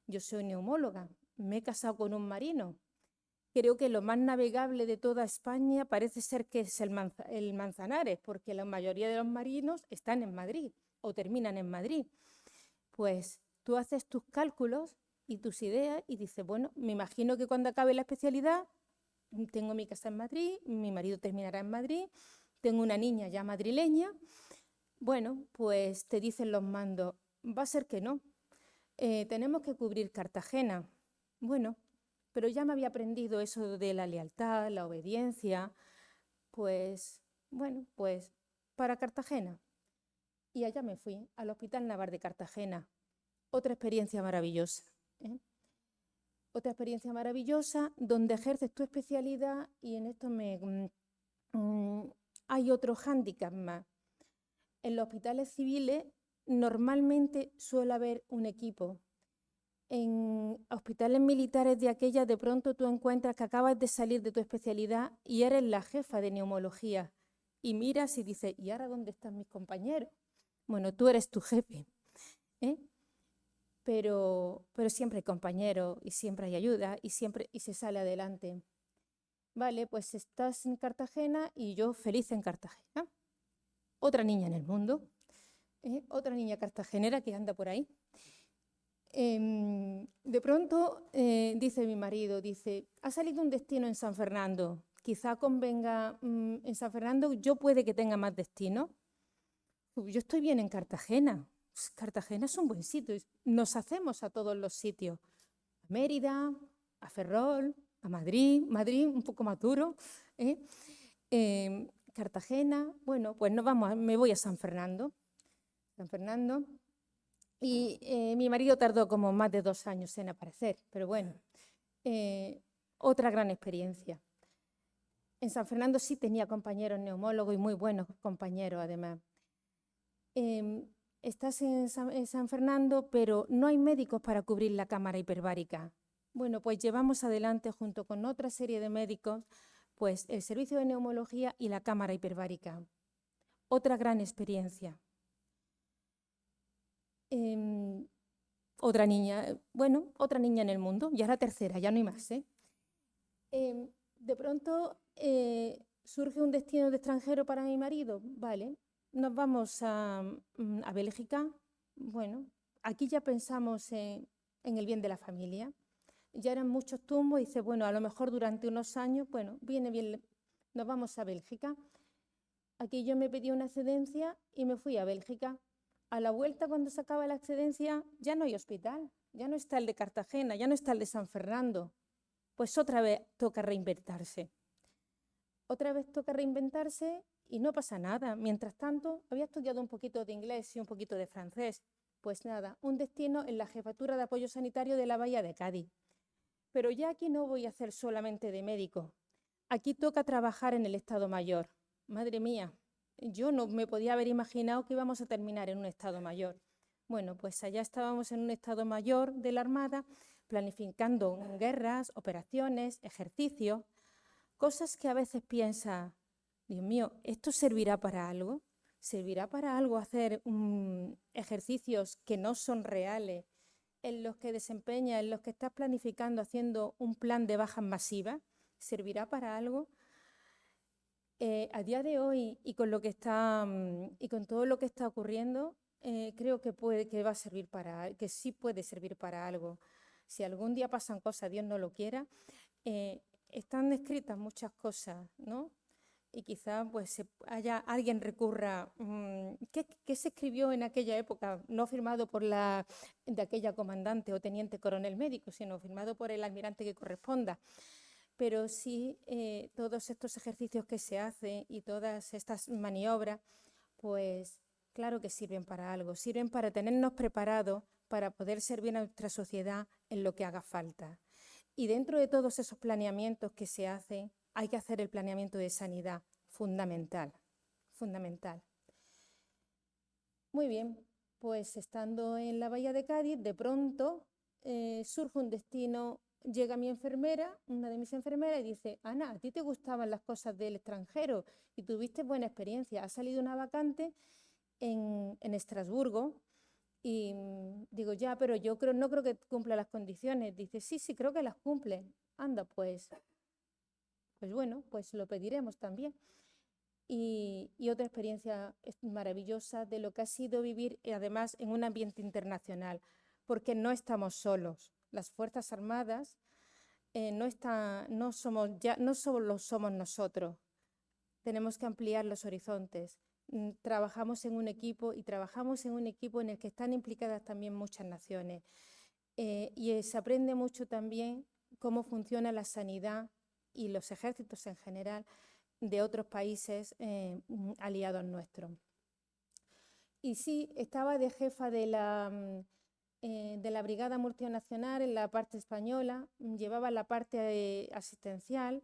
[SPEAKER 3] Yo soy neumóloga, me he casado con un marino. Creo que lo más navegable de toda España parece ser que es el Manzanares, porque la mayoría de los marinos están en Madrid o terminan en Madrid. Pues tú haces tus cálculos y tus ideas y dices, bueno, me imagino que cuando acabe la especialidad, tengo mi casa en Madrid, mi marido terminará en Madrid, tengo una niña ya madrileña. Bueno, pues te dicen los mandos, va a ser que no. Tenemos que cubrir Cartagena. Bueno, pero ya me había aprendido eso de la lealtad, la obediencia, pues, bueno, pues para Cartagena. Y allá me fui, al Hospital Naval de Cartagena. Otra experiencia maravillosa, ¿eh? Otra experiencia maravillosa donde ejerces tu especialidad y en esto hay otro hándicap más. En los hospitales civiles normalmente suele haber un equipo. En hospitales militares de aquella, de pronto tú encuentras que acabas de salir de tu especialidad y eres la jefa de neumología. Y miras y dices, ¿y ahora dónde están mis compañeros? Bueno, tú eres tu jefe, ¿eh? Pero siempre hay compañeros y siempre hay ayuda y se sale adelante. Vale, pues estás en Cartagena y yo feliz en Cartagena. Otra niña en el mundo, otra niña cartagenera que anda por ahí. De pronto dice mi marido, dice, ha salido un destino en San Fernando, quizá convenga en San Fernando, yo puede que tenga más destino. Yo estoy bien en Cartagena, pues Cartagena es un buen sitio, nos hacemos a todos los sitios, a Mérida, a Ferrol, a Madrid un poco más duro, Cartagena, bueno, pues me voy a San Fernando. Y mi marido tardó como más de 2 años en aparecer, pero bueno, otra gran experiencia. En San Fernando sí tenía compañeros neumólogos y muy buenos compañeros además. Estás en San Fernando, pero no hay médicos para cubrir la cámara hiperbárica. Bueno, pues llevamos adelante junto con otra serie de médicos, pues el servicio de neumología y la cámara hiperbárica. Otra gran experiencia. Otra niña en el mundo, ya la tercera, ya no hay más. De pronto surge un destino de extranjero para mi marido, vale, nos vamos a Bélgica. Bueno, aquí ya pensamos en el bien de la familia. Ya eran muchos tumbos y dice, bueno, a lo mejor durante unos años, bueno, viene bien, nos vamos a Bélgica. Aquí yo me pedí una excedencia y me fui a Bélgica. A la vuelta, cuando se acaba la excedencia, ya no hay hospital, ya no está el de Cartagena, ya no está el de San Fernando. Pues otra vez toca reinventarse. Otra vez toca reinventarse y no pasa nada. Mientras tanto, había estudiado un poquito de inglés y un poquito de francés. Pues nada, un destino en la Jefatura de Apoyo Sanitario de la Bahía de Cádiz. Pero ya aquí no voy a hacer solamente de médico. Aquí toca trabajar en el Estado Mayor. Madre mía, yo no me podía haber imaginado que íbamos a terminar en un Estado Mayor. Bueno, pues allá estábamos en un Estado Mayor de la Armada, planificando guerras, operaciones, ejercicios, cosas que a veces piensa, Dios mío, ¿esto servirá para algo? ¿Servirá para algo hacer ejercicios que no son reales, en los que desempeñas, en los que estás planificando, haciendo un plan de bajas masivas? ¿Servirá para algo? A día de hoy y con lo que está y con todo lo que está ocurriendo, creo que va a servir que sí puede servir para algo. Si algún día pasan cosas, Dios no lo quiera, están escritas muchas cosas, ¿no? Y quizás pues haya alguien recurra, ¿qué se escribió en aquella época? No firmado por de aquella comandante o teniente coronel médico, sino firmado por el almirante que corresponda. Pero sí, todos estos ejercicios que se hacen y todas estas maniobras, pues claro que sirven para algo, sirven para tenernos preparados para poder servir a nuestra sociedad en lo que haga falta. Y dentro de todos esos planeamientos que se hacen, hay que hacer el planeamiento de sanidad, fundamental, fundamental. Muy bien, pues estando en la Bahía de Cádiz, de pronto surge un destino, llega mi enfermera, una de mis enfermeras, y dice, Ana, ¿a ti te gustaban las cosas del extranjero y tuviste buena experiencia? Ha salido una vacante en Estrasburgo. Y digo, ya, pero yo no creo que cumpla las condiciones. Dice, sí, creo que las cumple. Anda, pues bueno, pues lo pediremos también. Y otra experiencia maravillosa de lo que ha sido vivir, además, en un ambiente internacional, porque no estamos solos. Las Fuerzas Armadas no solo somos nosotros. Tenemos que ampliar los horizontes. Trabajamos en un equipo y trabajamos en un equipo en el que están implicadas también muchas naciones. Y se aprende mucho también cómo funciona la sanidad y los ejércitos en general de otros países aliados nuestros. Y sí, estaba de jefa de la Brigada Multinacional en la parte española, llevaba la parte asistencial,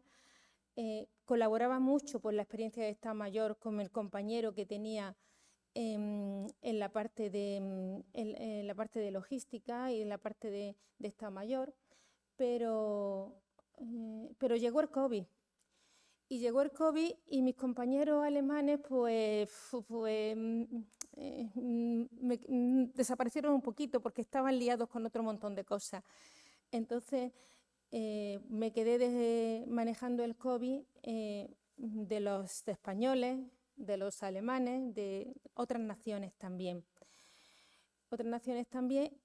[SPEAKER 3] colaboraba mucho por la experiencia de Estado Mayor con el compañero que tenía en la parte de logística y en la parte de Estado Mayor, pero llegó el COVID. Y llegó el COVID y mis compañeros alemanes desaparecieron un poquito porque estaban liados con otro montón de cosas. Entonces me quedé manejando el COVID de los españoles, de los alemanes, de otras naciones también.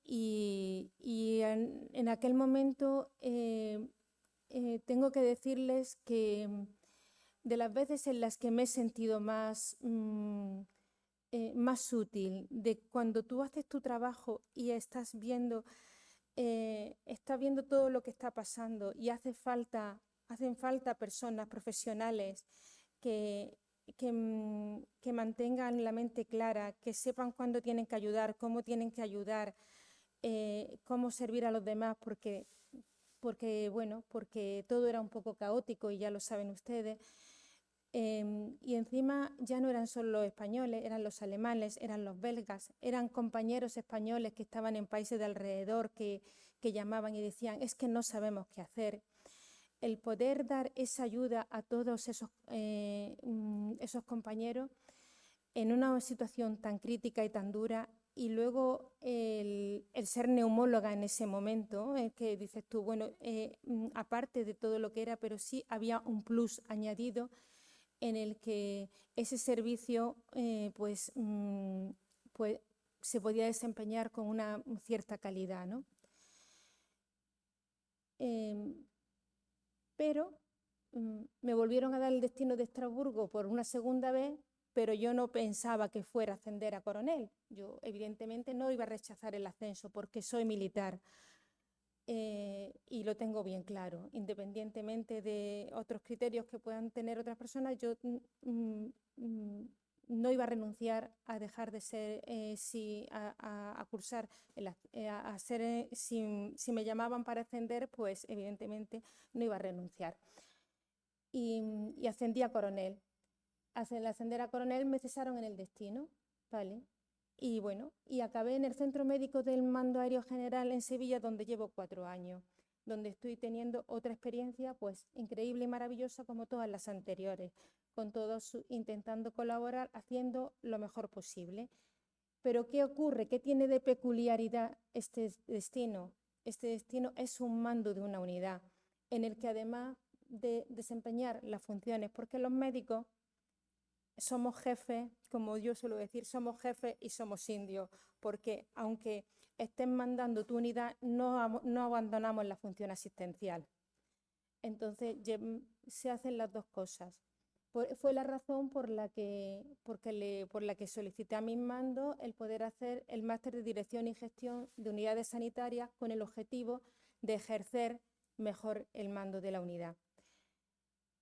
[SPEAKER 3] Y en aquel momento tengo que decirles que de las veces en las que me he sentido más útil, de cuando tú haces tu trabajo y estás viendo todo lo que está pasando y hacen falta personas profesionales que mantengan la mente clara, que sepan cuándo tienen que ayudar, cómo tienen que ayudar, cómo servir a los demás, porque todo era un poco caótico y ya lo saben ustedes. Y encima ya no eran solo los españoles, eran los alemanes, eran los belgas, eran compañeros españoles que estaban en países de alrededor que llamaban y decían, es que no sabemos qué hacer. El poder dar esa ayuda a todos esos compañeros en una situación tan crítica y tan dura, y luego el ser neumóloga en ese momento, que dices tú, bueno, aparte de todo lo que era, pero sí había un plus añadido en el que ese servicio se podía desempeñar con una cierta calidad, ¿no? Pero me volvieron a dar el destino de Estrasburgo por una segunda vez pero yo no pensaba que fuera a ascender a coronel. Yo evidentemente no iba a rechazar el ascenso porque soy militar. Y lo tengo bien claro, independientemente de otros criterios que puedan tener otras personas, yo no iba a renunciar a dejar de ser, a cursar, a ser, si me llamaban para ascender, pues evidentemente no iba a renunciar. Y ascendí a coronel. Al ascender a coronel me cesaron en el destino, ¿vale? Y bueno, y acabé en el Centro Médico del Mando Aéreo General en Sevilla, donde llevo 4 años, donde estoy teniendo otra experiencia pues increíble y maravillosa como todas las anteriores, con todos intentando colaborar, haciendo lo mejor posible. Pero ¿qué ocurre? ¿Qué tiene de peculiaridad este destino? Este destino es un mando de una unidad, en el que además de desempeñar las funciones, porque los médicos somos jefes, como yo suelo decir, somos jefes y somos indios, porque aunque estén mandando tu unidad, no abandonamos la función asistencial. Entonces, se hacen las dos cosas. Fue la razón por la que solicité a mis mandos el poder hacer el máster de Dirección y Gestión de Unidades Sanitarias con el objetivo de ejercer mejor el mando de la unidad.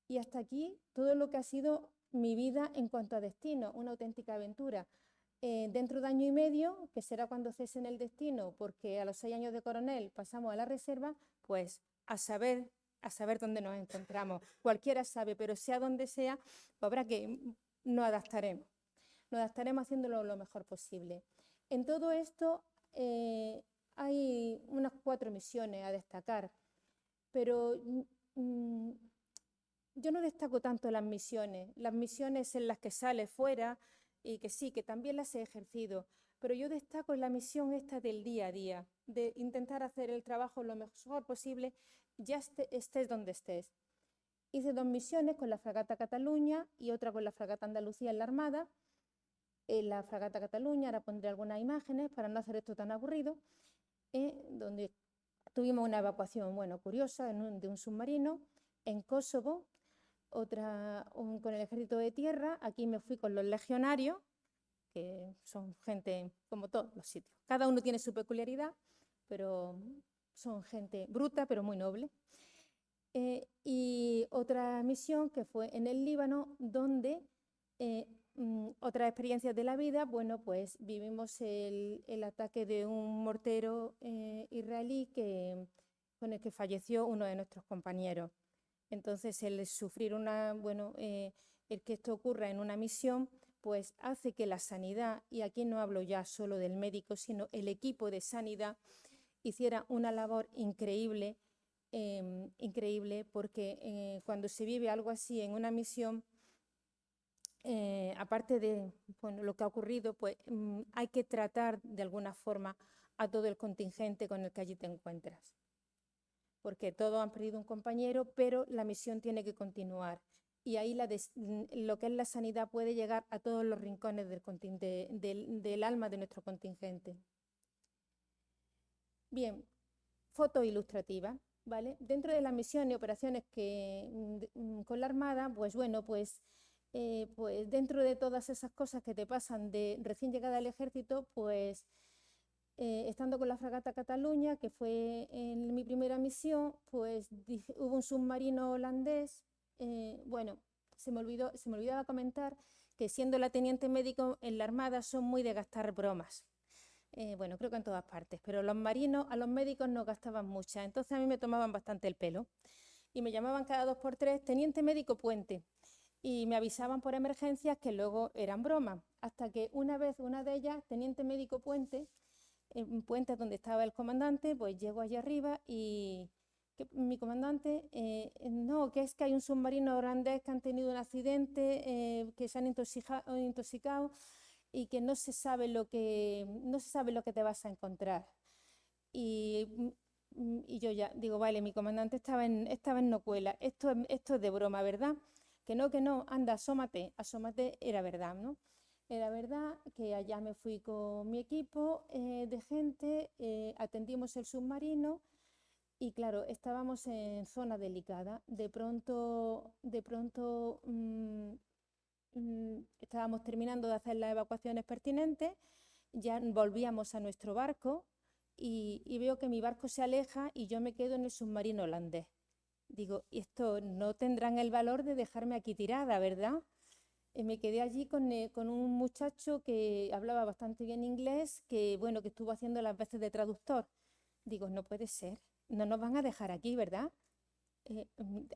[SPEAKER 3] Y hasta aquí todo lo que ha sido mi vida en cuanto a destino, una auténtica aventura. Dentro de 1 año y medio, que será cuando cese en el destino, porque a los 6 años de coronel pasamos a la reserva, pues a saber dónde nos encontramos. Cualquiera sabe, pero sea donde sea, pues habrá que nos adaptaremos. Nos adaptaremos haciéndolo lo mejor posible. En todo esto hay unas 4 misiones a destacar, pero yo no destaco tanto las misiones en las que sale fuera y que sí, que también las he ejercido, pero yo destaco la misión esta del día a día, de intentar hacer el trabajo lo mejor posible, ya estés donde estés. Hice 2 misiones con la fragata Cataluña y otra con la fragata Andalucía en la Armada. En la fragata Cataluña, ahora pondré algunas imágenes para no hacer esto tan aburrido, donde tuvimos una evacuación, bueno, curiosa de un submarino en Kosovo, otra con el ejército de tierra. Aquí me fui con los legionarios, que son gente como todos los sitios. Cada uno tiene su peculiaridad, pero son gente bruta, pero muy noble. Y otra misión que fue en el Líbano, donde otras experiencias de la vida, bueno, pues vivimos el ataque de un mortero israelí con el que falleció uno de nuestros compañeros. Entonces, el sufrir el que esto ocurra en una misión, pues hace que la sanidad, y aquí no hablo ya solo del médico, sino el equipo de sanidad, hiciera una labor increíble, porque cuando se vive algo así en una misión, aparte de lo que ha ocurrido, pues hay que tratar de alguna forma a todo el contingente con el que allí te encuentras, porque todos han perdido un compañero, pero la misión tiene que continuar. Y ahí lo que es la sanidad puede llegar a todos los rincones del alma de nuestro contingente. Bien, foto ilustrativa, ¿vale? Dentro de las misiones y operaciones con la Armada, pues bueno, pues dentro de todas esas cosas que te pasan de recién llegada al ejército, pues estando con la fragata Cataluña, que fue en mi primera misión, pues hubo un submarino holandés. Bueno, se me olvidaba comentar que siendo la teniente médico en la Armada son muy de gastar bromas. Bueno, creo que en todas partes, pero a los médicos no gastaban muchas, entonces a mí me tomaban bastante el pelo y me llamaban cada 2 por 3 teniente médico Puente, y me avisaban por emergencias que luego eran bromas, hasta que una vez una de ellas, teniente médico Puente, en Puente donde estaba el comandante, pues llego allá arriba y mi comandante, no, que es que hay un submarino holandés que han tenido un accidente, que se han intoxicado y que no se sabe lo que te vas a encontrar. Y yo ya digo, vale, mi comandante estaba en Nocuela, esto es de broma, ¿verdad? Que no, anda, asómate, era verdad, ¿no? Era verdad que allá me fui con mi equipo de gente, atendimos el submarino y claro, estábamos en zona delicada. De pronto estábamos terminando de hacer las evacuaciones pertinentes, ya volvíamos a nuestro barco y veo que mi barco se aleja y yo me quedo en el submarino holandés. Digo, esto no tendrán el valor de dejarme aquí tirada, ¿verdad? Me quedé allí con un muchacho que hablaba bastante bien inglés, que bueno, que estuvo haciendo las veces de traductor. Digo, no puede ser, no nos van a dejar aquí, ¿verdad?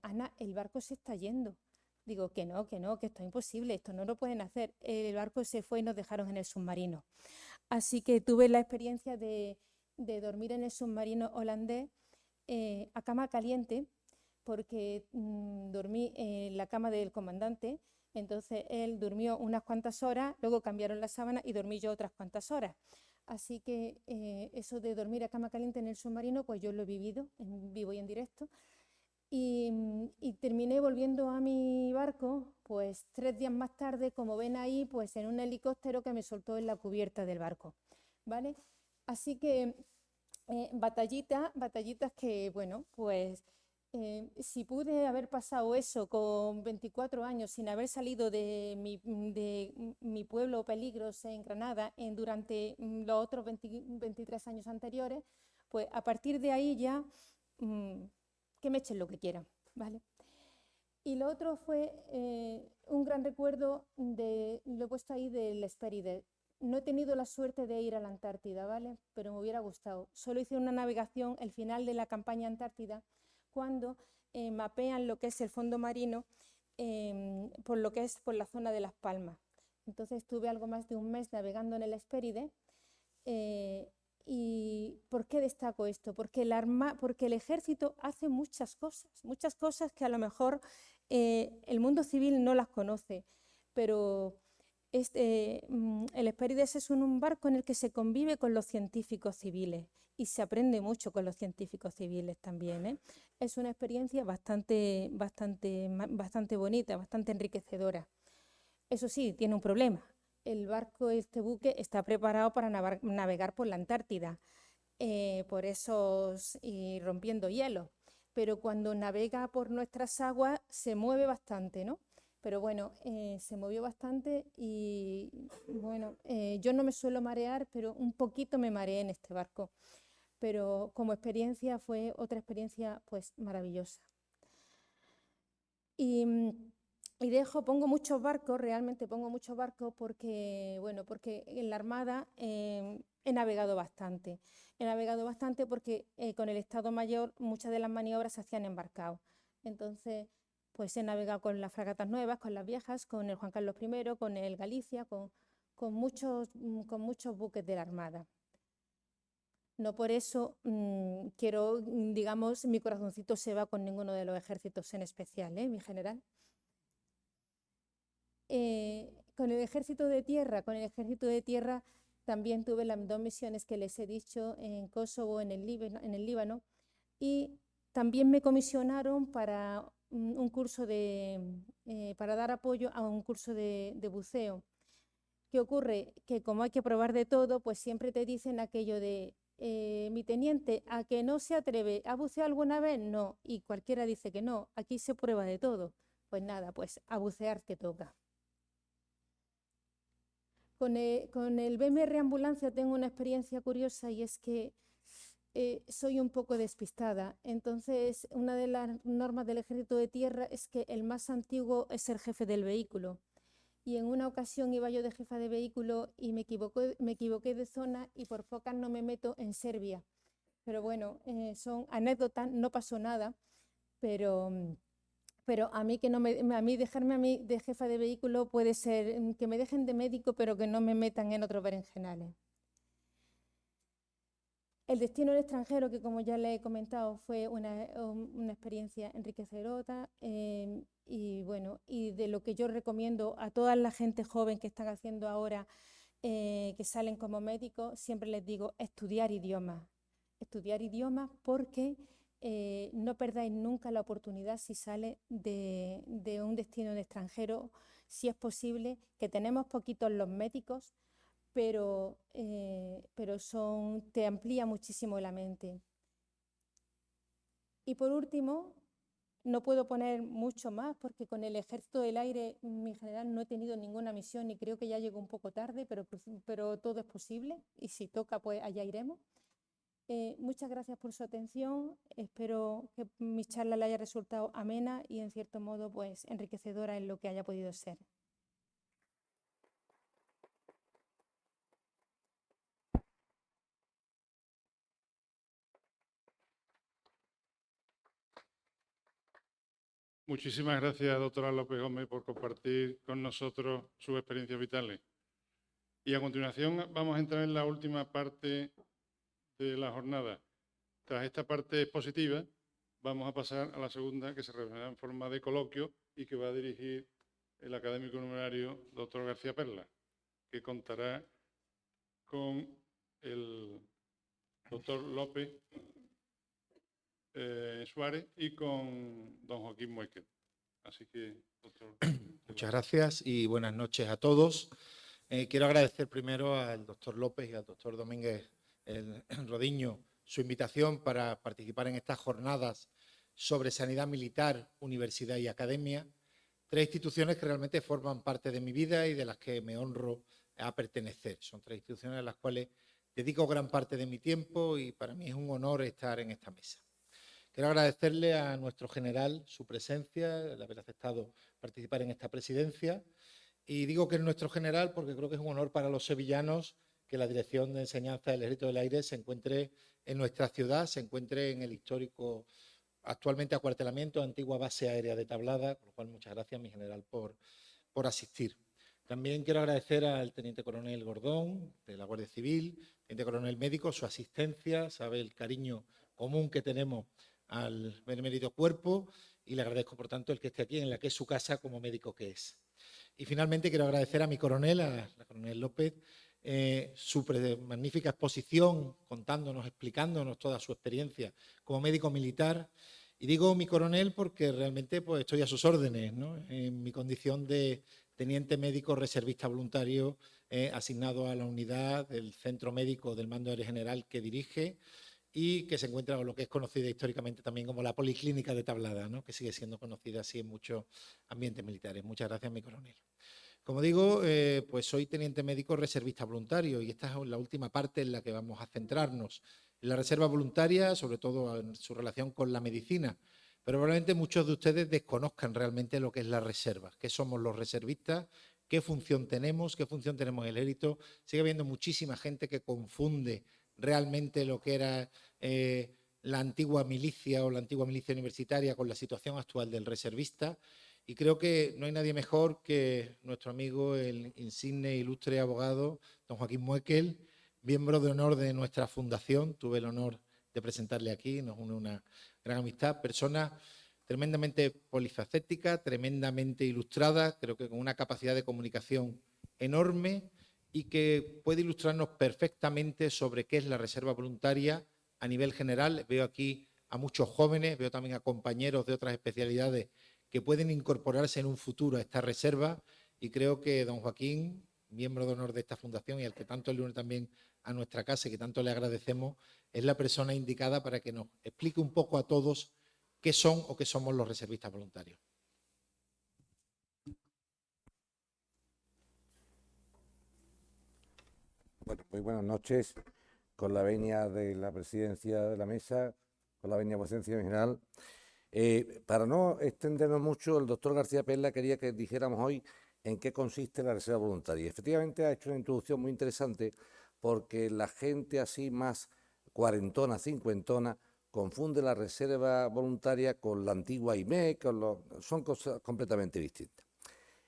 [SPEAKER 3] Ana, el barco se está yendo. Digo, que no, que esto es imposible, esto no lo pueden hacer. El barco se fue y nos dejaron en el submarino. Así que tuve la experiencia de dormir en el submarino holandés a cama caliente, porque dormí en la cama del comandante. Entonces él durmió unas cuantas horas, luego cambiaron la sábana y dormí yo otras cuantas horas. Así que eso de dormir a cama caliente en el submarino, pues yo lo he vivido en vivo y en directo. Y terminé volviendo a mi barco, pues 3 días más tarde, como ven ahí, pues en un helicóptero que me soltó en la cubierta del barco, ¿vale? Así que batallitas que, bueno, pues si pude haber pasado eso con 24 años sin haber salido de mi pueblo Peligros en Granada durante los otros 23 años anteriores, pues a partir de ahí ya que me echen lo que quieran, ¿vale? Y lo otro fue un gran recuerdo, lo he puesto ahí, del Hespérides. No he tenido la suerte de ir a la Antártida, ¿vale? Pero me hubiera gustado. Solo hice una navegación, el final de la campaña Antártida, cuando mapean lo que es el fondo marino por lo que es por la zona de Las Palmas. Entonces estuve algo más de un mes navegando en el Hespérides. ¿Y por qué destaco esto? Porque el ejército hace muchas cosas que a lo mejor el mundo civil no las conoce, pero el Hespérides es un barco en el que se convive con los científicos civiles y se aprende mucho con los científicos civiles también, ¿eh? Es una experiencia bastante bonita, bastante enriquecedora. Eso sí, tiene un problema. El barco, este buque, está preparado para navegar por la Antártida, por esos y rompiendo hielo. Pero cuando navega por nuestras aguas se mueve bastante, ¿no? Pero bueno, se movió bastante y bueno, yo no me suelo marear, pero un poquito me mareé en este barco. Pero como experiencia fue otra experiencia pues maravillosa. Y pongo muchos barcos, realmente pongo muchos barcos porque, bueno, porque en la Armada he navegado bastante. He navegado bastante porque con el Estado Mayor muchas de las maniobras se hacían embarcados. Entonces, pues he navegado con las fragatas nuevas, con las viejas, con el Juan Carlos I, con el Galicia, con muchos buques de la Armada. No por eso quiero, digamos, mi corazoncito se va con ninguno de los ejércitos en especial, mi general. Con el ejército de tierra también tuve las 2 misiones que les he dicho, en Kosovo, en el Líbano, y también me comisionaron para un curso para dar apoyo a un curso de buceo. ¿Qué ocurre? Que como hay que probar de todo, pues siempre te dicen aquello de mi teniente, ¿a que no se atreve? ¿Ha buceado alguna vez? No, y cualquiera dice que no, aquí se prueba de todo. Pues nada, pues a bucear te toca. Con el BMR Ambulancia tengo una experiencia curiosa y es que soy un poco despistada. Entonces, una de las normas del Ejército de Tierra es que el más antiguo es el jefe del vehículo. Y en una ocasión iba yo de jefa de vehículo y me equivoqué de zona y por pocas no me meto en Serbia. Pero bueno, son anécdotas, no pasó nada, pero a mí dejarme a mí de jefa de vehículo puede ser que me dejen de médico, pero que no me metan en otros berenjenales. El destino al extranjero, que como ya le he comentado, fue una experiencia enriquecedora y bueno, y de lo que yo recomiendo a toda la gente joven que están haciendo ahora, que salen como médicos, siempre les digo estudiar idiomas porque no perdáis nunca la oportunidad si sale de un destino en extranjero, si es posible, que tenemos poquitos los médicos, pero te amplía muchísimo la mente. Y por último, No puedo poner mucho más porque con el Ejército del Aire, mi general, no he tenido ninguna misión y creo que ya llegó un poco tarde, pero todo es posible y si toca, pues allá iremos. Muchas gracias por su atención. Espero que mi charla le haya resultado amena y, en cierto modo, pues enriquecedora en lo que haya podido ser.
[SPEAKER 1] Muchísimas gracias, doctora López Gómez, por compartir con nosotros sus experiencias vitales. Y a continuación vamos a entrar en la última parte de la jornada. Tras esta parte expositiva, vamos a pasar a la segunda, que se realizará en forma de coloquio y que va a dirigir el académico numerario doctor García Perla, que contará con el doctor López Suárez y con don Joaquín Muekel. Así que, doctor.
[SPEAKER 4] Muchas gracias y buenas noches a todos. Quiero agradecer primero al doctor López y al doctor Domínguez Rodiño su invitación para participar en estas jornadas sobre sanidad militar, universidad y academia, 3 instituciones que realmente forman parte de mi vida y de las que me honro a pertenecer. Son 3 instituciones a las cuales dedico gran parte de mi tiempo y para mí es un honor estar en esta mesa. Quiero agradecerle a nuestro general su presencia, el haber aceptado participar en esta presidencia. Y digo que es nuestro general porque creo que es un honor para los sevillanos que la Dirección de Enseñanza del Ejército del Aire se encuentre en nuestra ciudad, se encuentre en el histórico, actualmente acuartelamiento, antigua base aérea de Tablada, con lo cual muchas gracias, mi general, por asistir. También quiero agradecer al teniente coronel Gordón, de la Guardia Civil, teniente coronel médico, su asistencia, sabe el cariño común que tenemos al benemérito cuerpo y le agradezco, por tanto, el que esté aquí en la que es su casa como médico que es. Y finalmente quiero agradecer a mi coronel, a la coronel López, su magnífica exposición, contándonos, explicándonos toda su experiencia como médico militar. Y digo mi coronel porque realmente pues, estoy a sus órdenes, ¿no? En mi condición de teniente médico reservista voluntario asignado a la unidad del centro médico del Mando Aéreo General que dirige y que se encuentra en lo que es conocida históricamente también como la Policlínica de Tablada, ¿no? Que sigue siendo conocida así en muchos ambientes militares. Muchas gracias, mi coronel. Como digo, pues soy teniente médico reservista voluntario y esta es la última parte en la que vamos a centrarnos. En la reserva voluntaria, sobre todo en su relación con la medicina, pero probablemente muchos de ustedes desconozcan realmente lo que es la reserva, qué somos los reservistas, qué función tenemos en el ejército. Sigue habiendo muchísima gente que confunde realmente lo que era la antigua milicia o la antigua milicia universitaria con la situación actual del reservista. Y creo que no hay nadie mejor que nuestro amigo, el insigne e ilustre abogado, don Joaquín Muekel, miembro de honor de nuestra fundación. Tuve el honor de presentarle aquí, nos une una gran amistad. Persona tremendamente polifacética, tremendamente ilustrada, creo que con una capacidad de comunicación enorme y que puede ilustrarnos perfectamente sobre qué es la reserva voluntaria a nivel general. Veo aquí a muchos jóvenes, veo también a compañeros de otras especialidades que pueden incorporarse en un futuro a esta reserva y creo que don Joaquín, miembro de honor de esta fundación y al que tanto le une también a nuestra casa y que tanto le agradecemos, es la persona indicada para que nos explique un poco a todos qué son o qué somos los reservistas voluntarios.
[SPEAKER 5] Bueno, muy buenas noches. Con la venia de la presidencia de la mesa, con la venia de presidencia en general. Para no extendernos mucho, el doctor García Perla quería que dijéramos hoy en qué consiste la reserva voluntaria. Efectivamente ha hecho una introducción muy interesante porque la gente así más cuarentona, cincuentona, confunde la reserva voluntaria con la antigua IMEC, son cosas completamente distintas.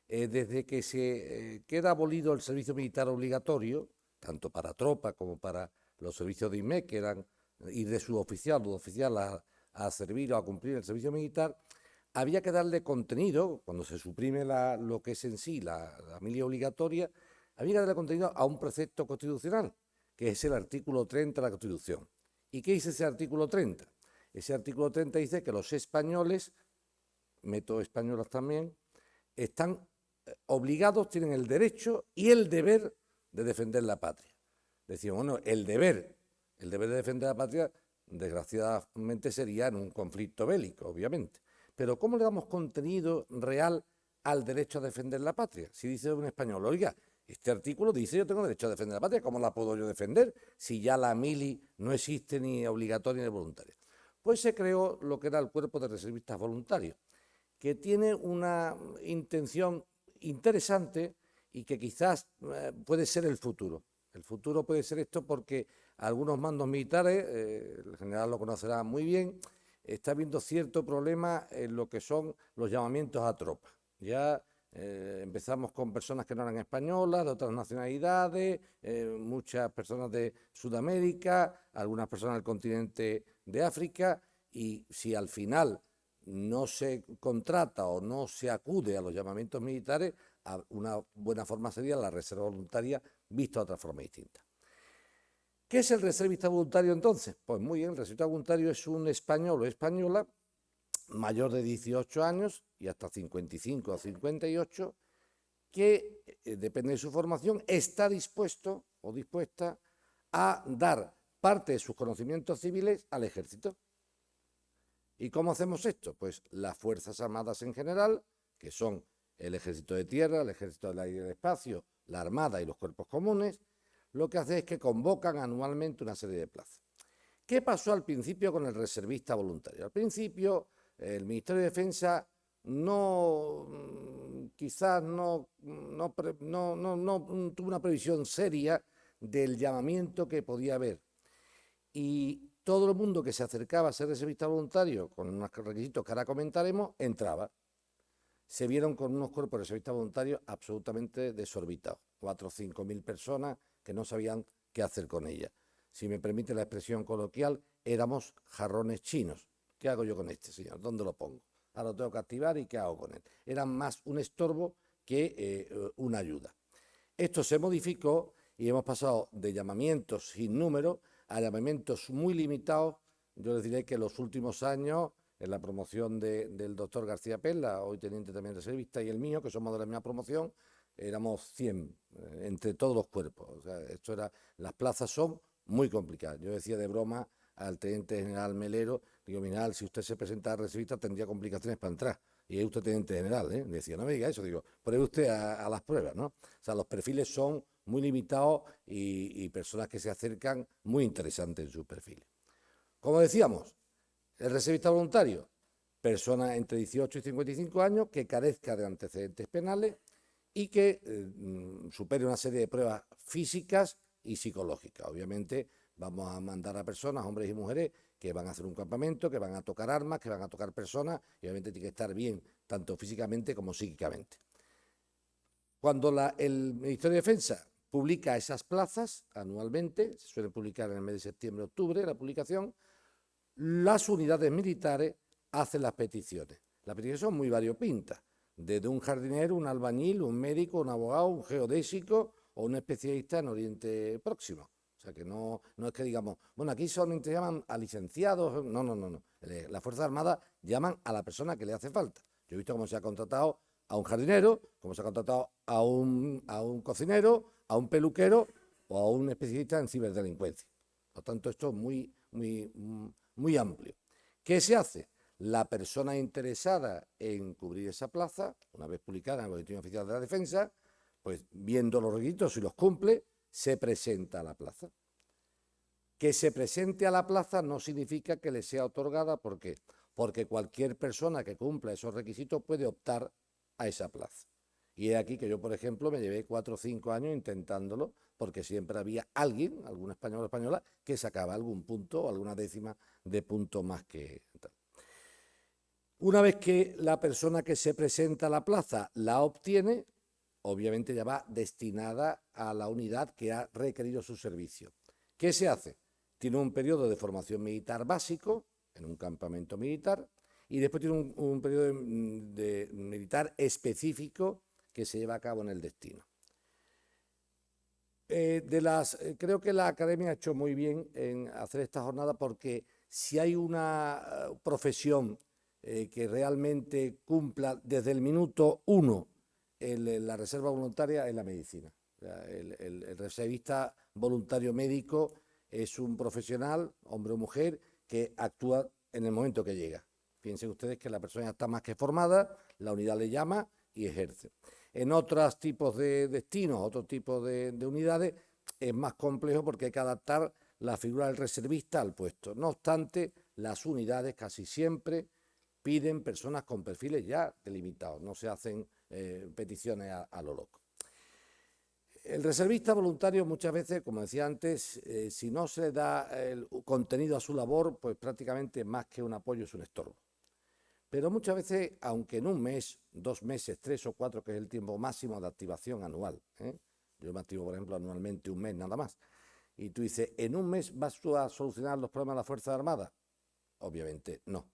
[SPEAKER 5] Desde que se queda abolido el servicio militar obligatorio, tanto para tropa como para los servicios de IMEC, que eran ir de suboficial a servir o a cumplir el servicio militar, había que darle contenido, cuando se suprime lo que es en sí la mili obligatoria, había que darle contenido a un precepto constitucional, que es el artículo 30 de la Constitución. ¿Y qué dice ese artículo 30? Ese artículo 30 dice que los españoles, meto españolas también, están obligados, tienen el derecho y el deber de defender la patria. Decíamos, bueno, el deber de defender la patria, desgraciadamente sería en un conflicto bélico, obviamente. pero ¿cómo le damos contenido real al derecho a defender la patria? Si dice un español, oiga, este artículo dice yo tengo derecho a defender la patria, ¿cómo la puedo yo defender si ya la mili no existe ni obligatoria ni voluntaria? Pues se creó lo que era el Cuerpo de Reservistas Voluntarios, que tiene una intención interesante y que quizás puede ser el futuro. El futuro puede ser esto porque algunos mandos militares, el general lo conocerá muy bien, está habiendo cierto problema en lo que son los llamamientos a tropas. Ya empezamos con personas que no eran españolas, de otras nacionalidades, muchas personas de Sudamérica, algunas personas del continente de África, y si al final no se contrata o no se acude a los llamamientos militares, una buena forma sería la reserva voluntaria vista de otra forma distinta. ¿Qué es el reservista voluntario entonces? Pues muy bien, el reservista voluntario es un español o española mayor de 18 años y hasta 55 o 58 que, depende de su formación, está dispuesto o dispuesta a dar parte de sus conocimientos civiles al ejército. ¿Y cómo hacemos esto? Pues las Fuerzas Armadas en general, que son el Ejército de Tierra, el Ejército del Aire y del Espacio, la Armada y los cuerpos comunes, lo que hace es que convocan anualmente una serie de plazas. ¿Qué pasó al principio con el reservista voluntario? Al principio, el Ministerio de Defensa quizás no tuvo una previsión seria del llamamiento que podía haber. Y todo el mundo que se acercaba a ser reservista voluntario, con unos requisitos que ahora comentaremos, entraba. Se vieron con unos cuerpos de reservistas voluntarios absolutamente desorbitados. 4 o 5 mil personas que no sabían qué hacer con ellas. Si me permite la expresión coloquial, éramos jarrones chinos. ¿Qué hago yo con este señor? ¿Dónde lo pongo? Ahora lo tengo que activar y ¿qué hago con él? Eran más un estorbo que una ayuda. Esto se modificó y hemos pasado de llamamientos sin número a llamamientos muy limitados. Yo les diré que en los últimos años, en la promoción del doctor García Pella, hoy teniente también reservista, y el mío, que somos de la misma promoción, éramos 100 entre todos los cuerpos. O sea, las plazas son muy complicadas. Yo decía de broma al teniente general Melero, digo, general, si usted se presenta a reservista tendría complicaciones para entrar. Y es usted teniente general, ¿eh? Decía, no me diga eso, digo, pruebe usted a las pruebas, ¿no? O sea, los perfiles son muy limitados y personas que se acercan muy interesantes en sus perfiles. Como decíamos, el reservista voluntario, persona entre 18 y 55 años que carezca de antecedentes penales y que supere una serie de pruebas físicas y psicológicas. Obviamente vamos a mandar a personas, hombres y mujeres, que van a hacer un campamento, que van a tocar armas, que van a tocar personas, y obviamente tiene que estar bien, tanto físicamente como psíquicamente. Cuando el Ministerio de Defensa publica esas plazas anualmente, se suele publicar en el mes de septiembre-octubre la publicación, las unidades militares hacen las peticiones. Las peticiones son muy variopintas, desde un jardinero, un albañil, un médico, un abogado, un geodésico o un especialista en Oriente Próximo. O sea que no es que digamos, bueno, aquí solamente llaman a licenciados, no. Las Fuerzas Armadas llaman a la persona que le hace falta. Yo he visto cómo se ha contratado a un jardinero, cómo se ha contratado a un cocinero, a un peluquero o a un especialista en ciberdelincuencia. Por lo tanto, esto es muy amplio. ¿Qué se hace? La persona interesada en cubrir esa plaza, una vez publicada en el Boletín Oficial de la Defensa, pues viendo los requisitos y los cumple, se presenta a la plaza. Que se presente a la plaza no significa que le sea otorgada, ¿por qué? Porque cualquier persona que cumpla esos requisitos puede optar a esa plaza. Y es aquí que yo, por ejemplo, me llevé 4 o 5 años intentándolo, porque siempre había alguien, algún español o española, que sacaba algún punto o alguna décima de punto más que tal. Una vez que la persona que se presenta a la plaza la obtiene, obviamente ya va destinada a la unidad que ha requerido su servicio. ¿Qué se hace? Tiene un periodo de formación militar básico en un campamento militar y después tiene un periodo de militar específico que se lleva a cabo en el destino. Creo que la Academia ha hecho muy bien en hacer esta jornada porque si hay una profesión que realmente cumpla desde el minuto 1 la reserva voluntaria es la medicina. El reservista voluntario médico es un profesional, hombre o mujer, que actúa en el momento que llega. Piensen ustedes que la persona ya está más que formada, la unidad le llama y ejerce. En otros tipos de destinos, otros tipos de unidades, es más complejo porque hay que adaptar la figura del reservista al puesto. No obstante, las unidades casi siempre piden personas con perfiles ya delimitados, no se hacen peticiones a lo loco. El reservista voluntario muchas veces, como decía antes, si no se le da el contenido a su labor, pues prácticamente más que un apoyo es un estorbo. Pero muchas veces, aunque en un mes, 2 meses, 3 o 4, que es el tiempo máximo de activación anual, yo me activo, por ejemplo, anualmente un mes nada más, y tú dices, ¿en un mes vas tú a solucionar los problemas de las Fuerzas Armadas? Obviamente no.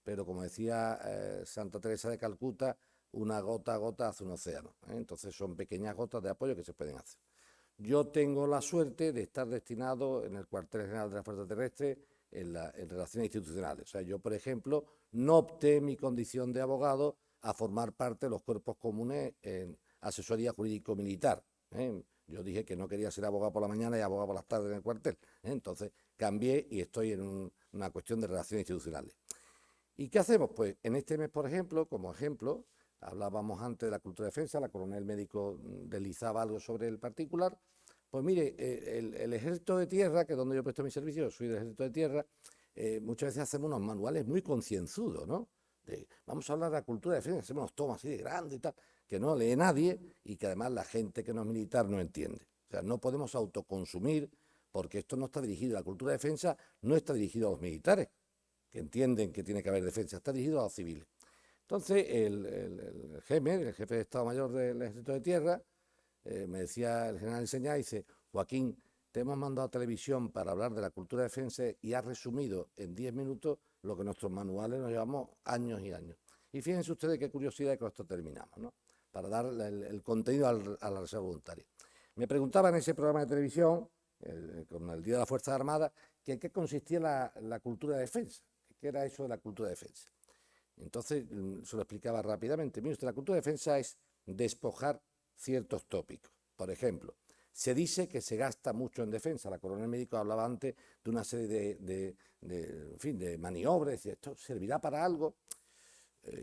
[SPEAKER 5] Pero como decía Santa Teresa de Calcuta, una gota a gota hace un océano. Entonces son pequeñas gotas de apoyo que se pueden hacer. Yo tengo la suerte de estar destinado en el cuartel general de la Fuerza Terrestre en relaciones institucionales. O sea, yo, por ejemplo, no opté en mi condición de abogado a formar parte de los cuerpos comunes en asesoría jurídico-militar. Yo dije que no quería ser abogado por la mañana y abogado por las tardes en el cuartel. Entonces cambié y estoy en una cuestión de relaciones institucionales. ¿Y qué hacemos? Pues en este mes, por ejemplo, como ejemplo, hablábamos antes de la cultura de defensa, la coronel médico deslizaba algo sobre el particular. Pues mire, el ejército de tierra, que es donde yo presto mi servicio, soy del ejército de tierra, muchas veces hacemos unos manuales muy concienzudos, ¿no? Vamos a hablar de la cultura de defensa, hacemos unos tomos así de grandes y tal, que no lee nadie y que además la gente que no es militar no entiende. O sea, no podemos autoconsumir porque esto no está dirigido, la cultura de defensa no está dirigido a los militares, que entienden que tiene que haber defensa, está dirigido a los civiles. Entonces, el GEMER, el jefe de Estado Mayor del Ejército de Tierra, me decía el general Enseñá, dice, Joaquín, te hemos mandado a televisión para hablar de la cultura de defensa y has resumido en 10 minutos lo que nuestros manuales nos llevamos años y años. Y fíjense ustedes qué curiosidad que con esto terminamos, ¿no? Para dar el contenido a la reserva voluntaria. Me preguntaba en ese programa de televisión, con el Día de las Fuerzas Armadas, que en qué consistía la cultura de defensa, qué era eso de la cultura de defensa. Entonces se lo explicaba rápidamente. Mire usted, la cultura de defensa es despojar ciertos tópicos. Por ejemplo, se dice que se gasta mucho en defensa. La coronel médico hablaba antes de una serie de maniobras. ¿Esto servirá para algo?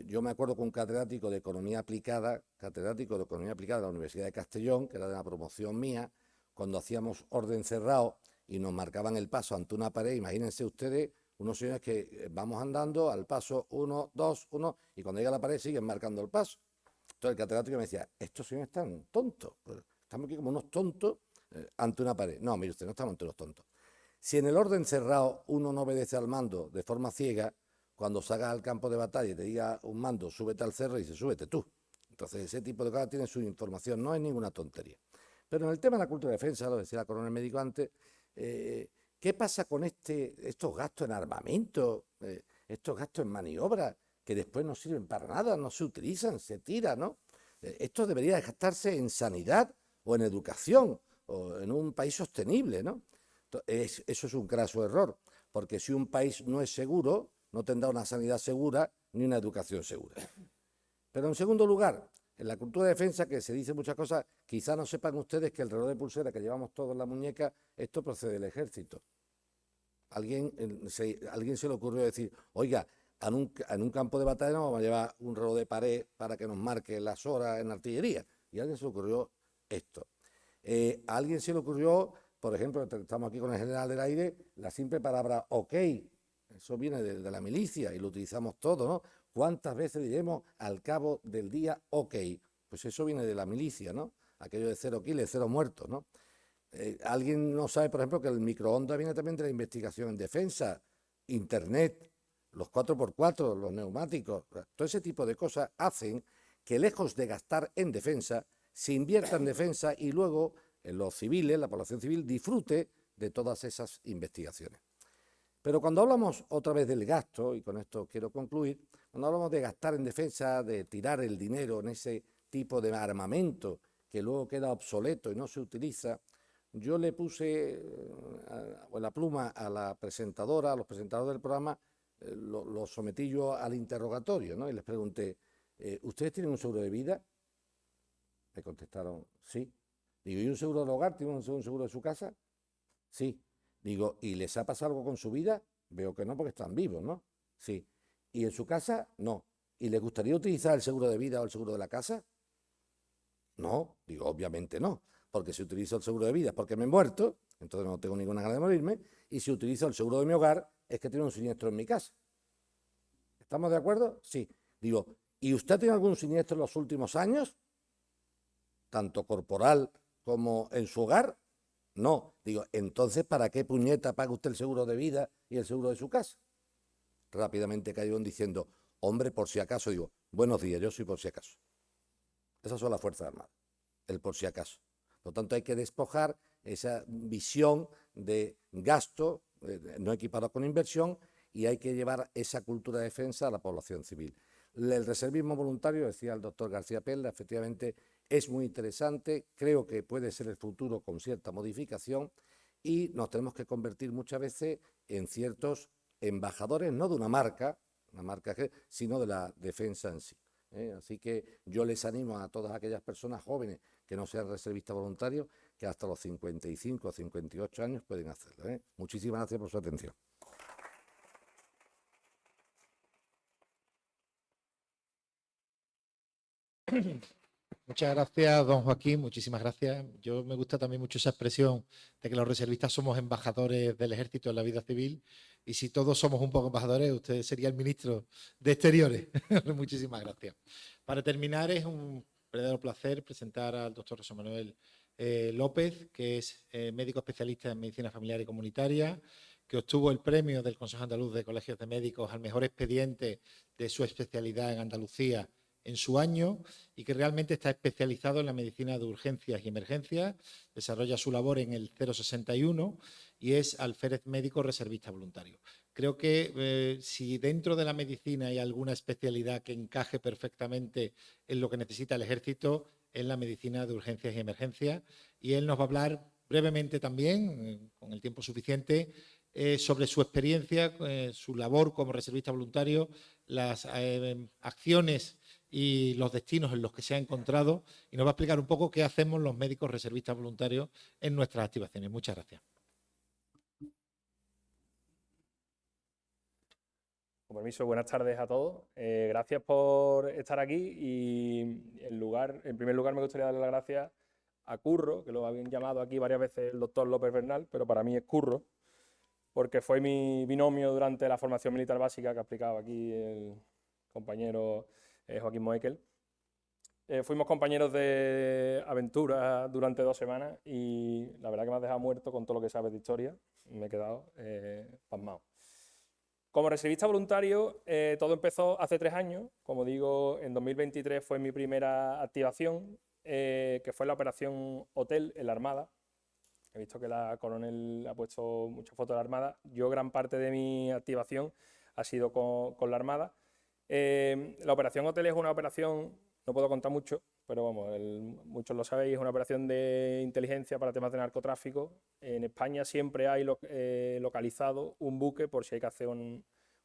[SPEAKER 5] Yo me acuerdo con un catedrático de Economía Aplicada de la Universidad de Castellón, que era de la promoción mía, cuando hacíamos orden cerrado y nos marcaban el paso ante una pared. Imagínense ustedes unos señores que vamos andando al paso 1, 2, 1, y cuando llega a la pared siguen marcando el paso. Entonces el catedrático me decía, estos señores están tontos, estamos aquí como unos tontos ante una pared. No, mire usted, no estamos ante unos tontos. Si en el orden cerrado uno no obedece al mando de forma ciega, cuando salgas al campo de batalla y te diga un mando, súbete al cerro, y dice, súbete tú. Entonces ese tipo de cosas tiene su información, no es ninguna tontería. Pero en el tema de la cultura de defensa, lo decía la coronel médico antes, ¿qué pasa con estos gastos en armamento, estos gastos en maniobras, que después no sirven para nada, no se utilizan, se tiran, ¿no? Esto debería gastarse en sanidad o en educación o en un país sostenible, ¿no? Eso es un graso error, porque si un país no es seguro, no tendrá una sanidad segura ni una educación segura. Pero en segundo lugar, en la cultura de defensa, que se dice muchas cosas, quizá no sepan ustedes que el reloj de pulsera que llevamos todos en la muñeca, esto procede del ejército. Alguien se le ocurrió decir, oiga, en un campo de batalla no vamos a llevar un reloj de pared para que nos marque las horas en artillería. Y a alguien se le ocurrió esto. A alguien se le ocurrió, por ejemplo, estamos aquí con el general del aire, la simple palabra OK. Eso viene de la milicia y lo utilizamos todo, ¿no? ¿Cuántas veces diremos al cabo del día OK? Pues eso viene de la milicia, ¿no? Aquello de 0 kilos, 0 muertos, ¿no? Alguien no sabe, por ejemplo, que el microondas viene también de la investigación en defensa, Internet, los 4x4, los neumáticos, todo ese tipo de cosas hacen que lejos de gastar en defensa, se invierta en defensa y luego los civiles, la población civil, disfrute de todas esas investigaciones. Pero cuando hablamos otra vez del gasto, y con esto quiero concluir, cuando hablamos de gastar en defensa, de tirar el dinero en ese tipo de armamento que luego queda obsoleto y no se utiliza, yo le puse la pluma a la presentadora, a los presentadores del programa, lo sometí yo al interrogatorio, ¿no? Y les pregunté, ¿ustedes tienen un seguro de vida? Me contestaron, sí. Digo, ¿y un seguro del hogar? ¿Tienen un seguro de su casa? Sí. Digo, ¿y les ha pasado algo con su vida? Veo que no, porque están vivos, ¿no? Sí. ¿Y en su casa? No. ¿Y le gustaría utilizar el seguro de vida o el seguro de la casa? No, digo, obviamente no, porque si utilizo el seguro de vida es porque me he muerto, entonces no tengo ninguna gana de morirme, y si utilizo el seguro de mi hogar es que tiene un siniestro en mi casa. ¿Estamos de acuerdo? Sí. Digo, ¿y usted tiene algún siniestro en los últimos años? Tanto corporal como en su hogar. No. Digo, entonces, ¿para qué puñeta paga usted el seguro de vida y el seguro de su casa? Rápidamente cayeron diciendo, hombre, por si acaso. Digo, buenos días, yo soy por si acaso. Esas son las Fuerzas Armadas, el por si acaso. Por lo tanto, hay que despojar esa visión de gasto no equipado con inversión, y hay que llevar esa cultura de defensa a la población civil. El reservismo voluntario, decía el doctor García Pelda, efectivamente es muy interesante, creo que puede ser el futuro con cierta modificación, y nos tenemos que convertir muchas veces en ciertos embajadores, no de una marca, sino de la defensa en sí. Así que yo les animo a todas aquellas personas jóvenes que no sean reservistas voluntarios, que hasta los 55 o 58 años pueden hacerlo. Muchísimas gracias por su atención.
[SPEAKER 4] Muchas gracias, don Joaquín, muchísimas gracias. Yo me gusta también mucho esa expresión de que los reservistas somos embajadores del Ejército en la vida civil, y si todos somos un poco embajadores, usted sería el ministro de Exteriores. Muchísimas gracias. Para terminar, es un verdadero placer presentar al doctor José Manuel López, que es médico especialista en medicina familiar y comunitaria, que obtuvo el premio del Consejo Andaluz de Colegios de Médicos al mejor expediente de su especialidad en Andalucía en su año, y que realmente está especializado en la medicina de urgencias y emergencias, desarrolla su labor en el 061 y es alférez médico reservista voluntario. Creo que si dentro de la medicina hay alguna especialidad que encaje perfectamente en lo que necesita el Ejército, es la medicina de urgencias y emergencias, y él nos va a hablar brevemente también, con el tiempo suficiente, sobre su experiencia, su labor como reservista voluntario, las acciones y los destinos en los que se ha encontrado, y nos va a explicar un poco qué hacemos los médicos reservistas voluntarios en nuestras activaciones. Muchas gracias.
[SPEAKER 6] Con permiso, buenas tardes a todos. Gracias por estar aquí, y en primer lugar me gustaría darle las gracias a Curro, que lo habían llamado aquí varias veces el doctor López Bernal, pero para mí es Curro, porque fue mi binomio durante la formación militar básica que ha explicado aquí el compañero Joaquín Moekel. Fuimos compañeros de aventura durante 2 semanas, y la verdad que me has dejado muerto con todo lo que sabes de historia. Me he quedado pasmado. Como reservista voluntario, todo empezó hace 3 años. Como digo, en 2023 fue mi primera activación, que fue la operación Hotel en la Armada. He visto que la coronel ha puesto muchas fotos de la Armada. Yo, gran parte de mi activación ha sido con la Armada. La operación Hotel es una operación, no puedo contar mucho, pero vamos, muchos lo sabéis, es una operación de inteligencia para temas de narcotráfico. En España siempre hay localizado un buque por si hay que hacer una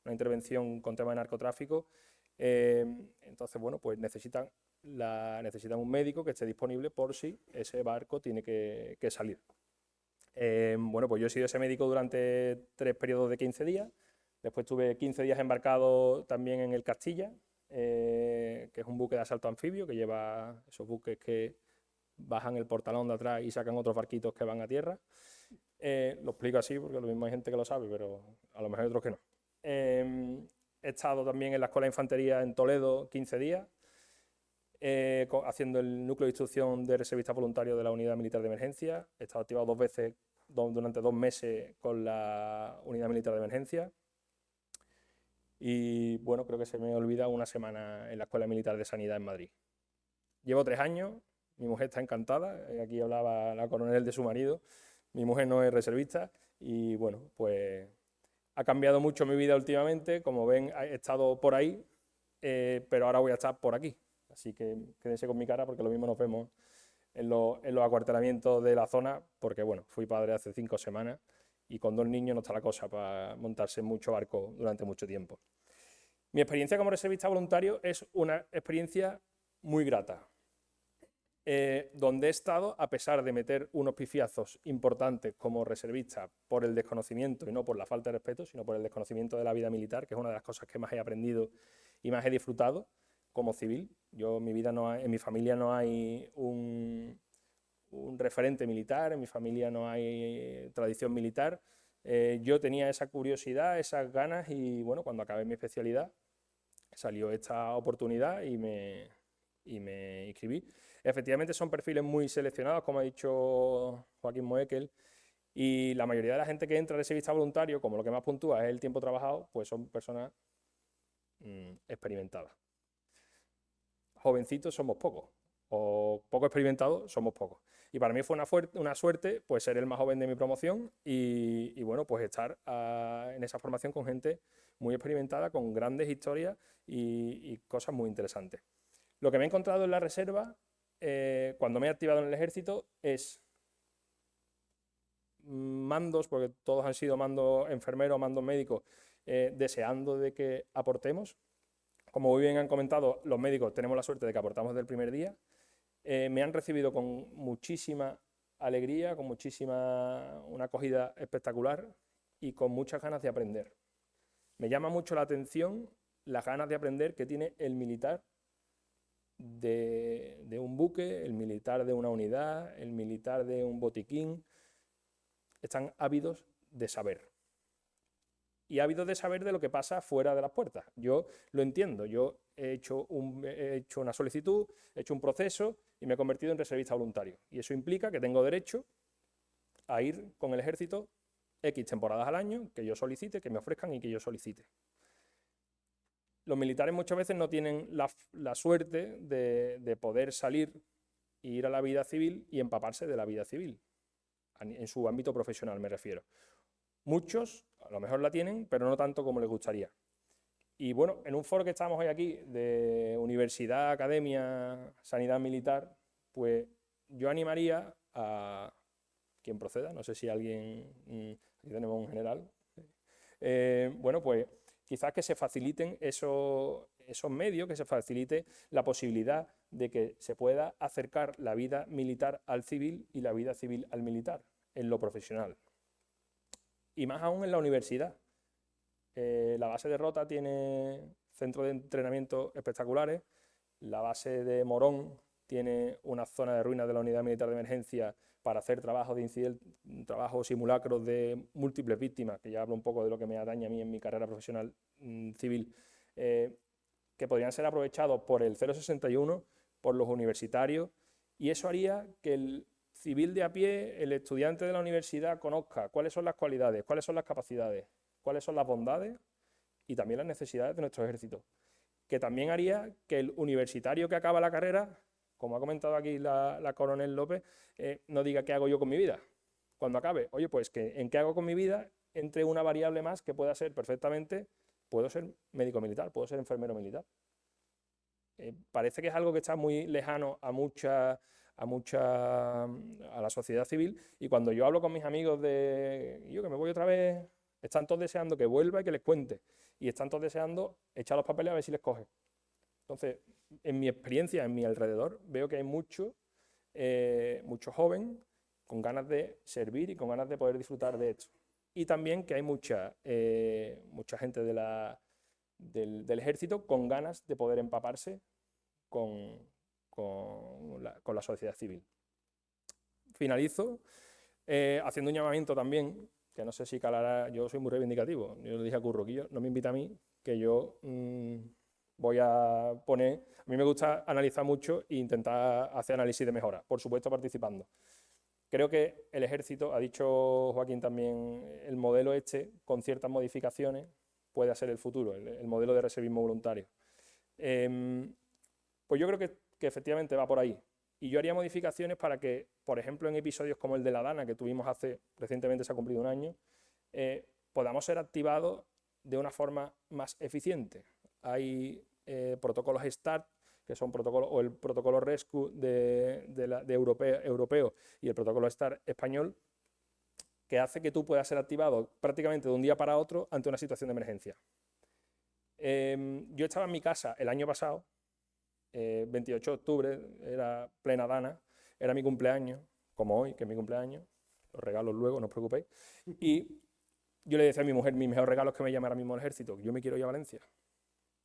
[SPEAKER 6] intervención con temas de narcotráfico. Entonces, bueno, pues necesitan un médico que esté disponible por si ese barco tiene que salir. Bueno, pues yo he sido ese médico durante 3 periodos de 15 días. Después tuve 15 días embarcado también en el Castilla, que es un buque de asalto anfibio que lleva esos buques que bajan el portalón de atrás y sacan otros barquitos que van a tierra. Lo explico así porque lo mismo hay gente que lo sabe, pero a lo mejor hay otros que no. He estado también en la Escuela de Infantería en Toledo 15 días, haciendo el núcleo de instrucción de reservistas voluntarios de la Unidad Militar de Emergencia. He estado activado 2 veces durante 2 meses con la Unidad Militar de Emergencia. Y bueno, creo que se me olvida una semana en la Escuela Militar de Sanidad en Madrid. Llevo 3 años, mi mujer está encantada, aquí hablaba la coronel de su marido, mi mujer no es reservista, y bueno, pues ha cambiado mucho mi vida últimamente. Como ven, he estado por ahí, pero ahora voy a estar por aquí, así que quédense con mi cara porque lo mismo nos vemos en los acuartelamientos de la zona, porque bueno, fui padre hace 5 semanas, y con 2 niños no está la cosa para montarse en mucho barco durante mucho tiempo. Mi experiencia como reservista voluntario es una experiencia muy grata. donde he estado, a pesar de meter unos pifiazos importantes como reservista por el desconocimiento, y no por la falta de respeto, sino por el desconocimiento de la vida militar, que es una de las cosas que más he aprendido y más he disfrutado como civil. Yo en mi vida en mi familia no hay un referente militar, en mi familia no hay tradición militar. Yo tenía esa curiosidad, esas ganas y bueno, cuando acabé mi especialidad salió esta oportunidad y me inscribí. Efectivamente son perfiles muy seleccionados, como ha dicho Joaquín Moekel, y la mayoría de la gente que entra reservista voluntario, como lo que más puntúa es el tiempo trabajado, pues son personas experimentadas. Jovencitos somos pocos, o poco experimentados somos pocos. Y para mí fue una suerte pues ser el más joven de mi promoción y bueno, pues estar en esa formación con gente muy experimentada, con grandes historias y cosas muy interesantes. Lo que me he encontrado en la reserva, cuando me he activado en el ejército, es mandos, porque todos han sido mandos enfermeros, mandos médicos, deseando de que aportemos. Como muy bien han comentado, los médicos tenemos la suerte de que aportamos desde el primer día. Me han recibido con muchísima alegría, con una acogida espectacular y con muchas ganas de aprender. Me llama mucho la atención las ganas de aprender que tiene el militar de un buque, el militar de una unidad, el militar de un botiquín. Están ávidos de saber. Y ávidos de saber de lo que pasa fuera de las puertas. Yo lo entiendo, yo he hecho una solicitud, he hecho un proceso y me he convertido en reservista voluntario. Y eso implica que tengo derecho a ir con el ejército X temporadas al año, que yo solicite, que me ofrezcan y que yo solicite. Los militares muchas veces no tienen la suerte de poder salir e ir a la vida civil y empaparse de la vida civil, en su ámbito profesional me refiero. Muchos a lo mejor la tienen, pero no tanto como les gustaría. Y bueno, en un foro que estamos hoy aquí, de universidad, academia, sanidad militar, pues yo animaría a quien proceda, no sé si alguien, aquí tenemos un general, bueno, pues quizás que se faciliten esos medios, que se facilite la posibilidad de que se pueda acercar la vida militar al civil y la vida civil al militar, en lo profesional. Y más aún en la universidad. La base de Rota tiene centros de entrenamiento espectaculares, la base de Morón tiene una zona de ruinas de la Unidad Militar de Emergencia para hacer trabajos de incidente, trabajos simulacros de múltiples víctimas, que ya hablo un poco de lo que me atañe a mí en mi carrera profesional civil, que podrían ser aprovechados por el 061, por los universitarios, y eso haría que el civil de a pie, el estudiante de la universidad, conozca cuáles son las cualidades, cuáles son las capacidades, cuáles son las bondades y también las necesidades de nuestro ejército. Que también haría que el universitario que acaba la carrera, como ha comentado aquí la coronel López, no diga qué hago yo con mi vida. Cuando acabe, oye, pues que en qué hago con mi vida entre una variable más que pueda ser perfectamente, puedo ser médico militar, puedo ser enfermero militar. Parece que es algo que está muy lejano a la sociedad civil, y cuando yo hablo con mis amigos de yo que me voy otra vez, están todos deseando que vuelva y que les cuente, y están todos deseando echar los papeles a ver si les coge. Entonces, en mi experiencia, en mi alrededor, veo que hay mucho joven con ganas de servir y con ganas de poder disfrutar de esto. Y también que hay mucha gente del ejército con ganas de poder empaparse con la sociedad civil. Finalizo haciendo un llamamiento también, que no sé si calará, yo soy muy reivindicativo, yo le dije a Curro que no me invita a mí, que yo voy a poner, a mí me gusta analizar mucho e intentar hacer análisis de mejora, por supuesto participando. Creo que el ejército, ha dicho Joaquín también, el modelo con ciertas modificaciones, puede ser el futuro, el modelo de reservismo voluntario. Pues yo creo que efectivamente va por ahí. Y yo haría modificaciones para que, por ejemplo, en episodios como el de la Dana, que tuvimos recientemente se ha cumplido un año, podamos ser activados de una forma más eficiente. Hay protocolos START, que son protocolos, o el protocolo RESCU de europeo y el protocolo START español, que hace que tú puedas ser activado prácticamente de un día para otro ante una situación de emergencia. Yo estaba en mi casa el año pasado 28 de octubre, era plena dana, era mi cumpleaños, como hoy, que es mi cumpleaños, los regalos luego, no os preocupéis, y yo le decía a mi mujer, mi mejor regalo es que me llame ahora mismo el ejército, yo me quiero ir a Valencia.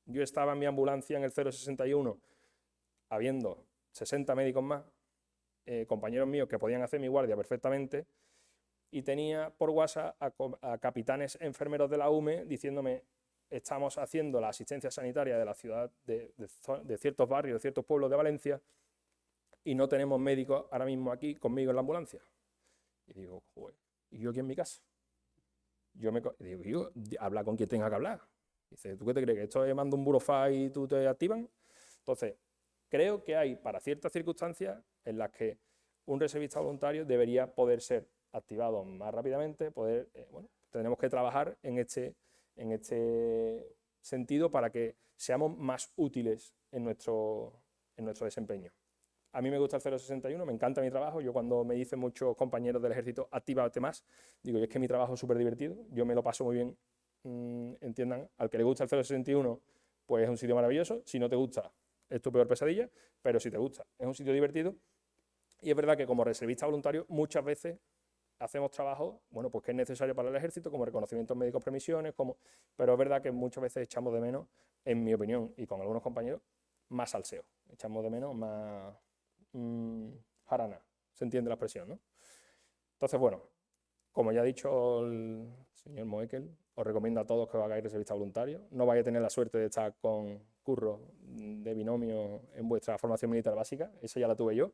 [SPEAKER 6] Yo estaba en mi ambulancia en el 061, habiendo 60 médicos más, compañeros míos que podían hacer mi guardia perfectamente, y tenía por WhatsApp a capitanes enfermeros de la UME diciéndome: estamos haciendo la asistencia sanitaria de la ciudad, de ciertos barrios, de ciertos pueblos de Valencia, y no tenemos médicos ahora mismo aquí conmigo en la ambulancia. Y digo, joder, ¿y yo aquí en mi casa? Digo, habla con quien tenga que hablar. Dice, ¿tú qué te crees? ¿Que esto es mando un burofax y tú te activan? Entonces, creo que hay para ciertas circunstancias en las que un reservista voluntario debería poder ser activado más rápidamente, bueno, tenemos que trabajar en este sentido para que seamos más útiles en nuestro desempeño. A mí me gusta el 061, me encanta mi trabajo. Yo cuando me dicen muchos compañeros del ejército, actívate más, digo, es que mi trabajo es súper divertido, yo me lo paso muy bien. Entiendan, al que le gusta el 061, pues es un sitio maravilloso. Si no te gusta, es tu peor pesadilla, pero si te gusta, es un sitio divertido. Y es verdad que como reservista voluntario muchas veces hacemos trabajo, bueno, pues que es necesario para el ejército, como reconocimientos médicos, premisiones, pero es verdad que muchas veces echamos de menos, en mi opinión, y con algunos compañeros, más salseo. Echamos de menos más jarana, se entiende la expresión, ¿no? Entonces, bueno, como ya ha dicho el señor Moekel, os recomiendo a todos que os hagáis reservista voluntario. No vais a tener la suerte de estar con Curro de binomio en vuestra formación militar básica, esa ya la tuve yo,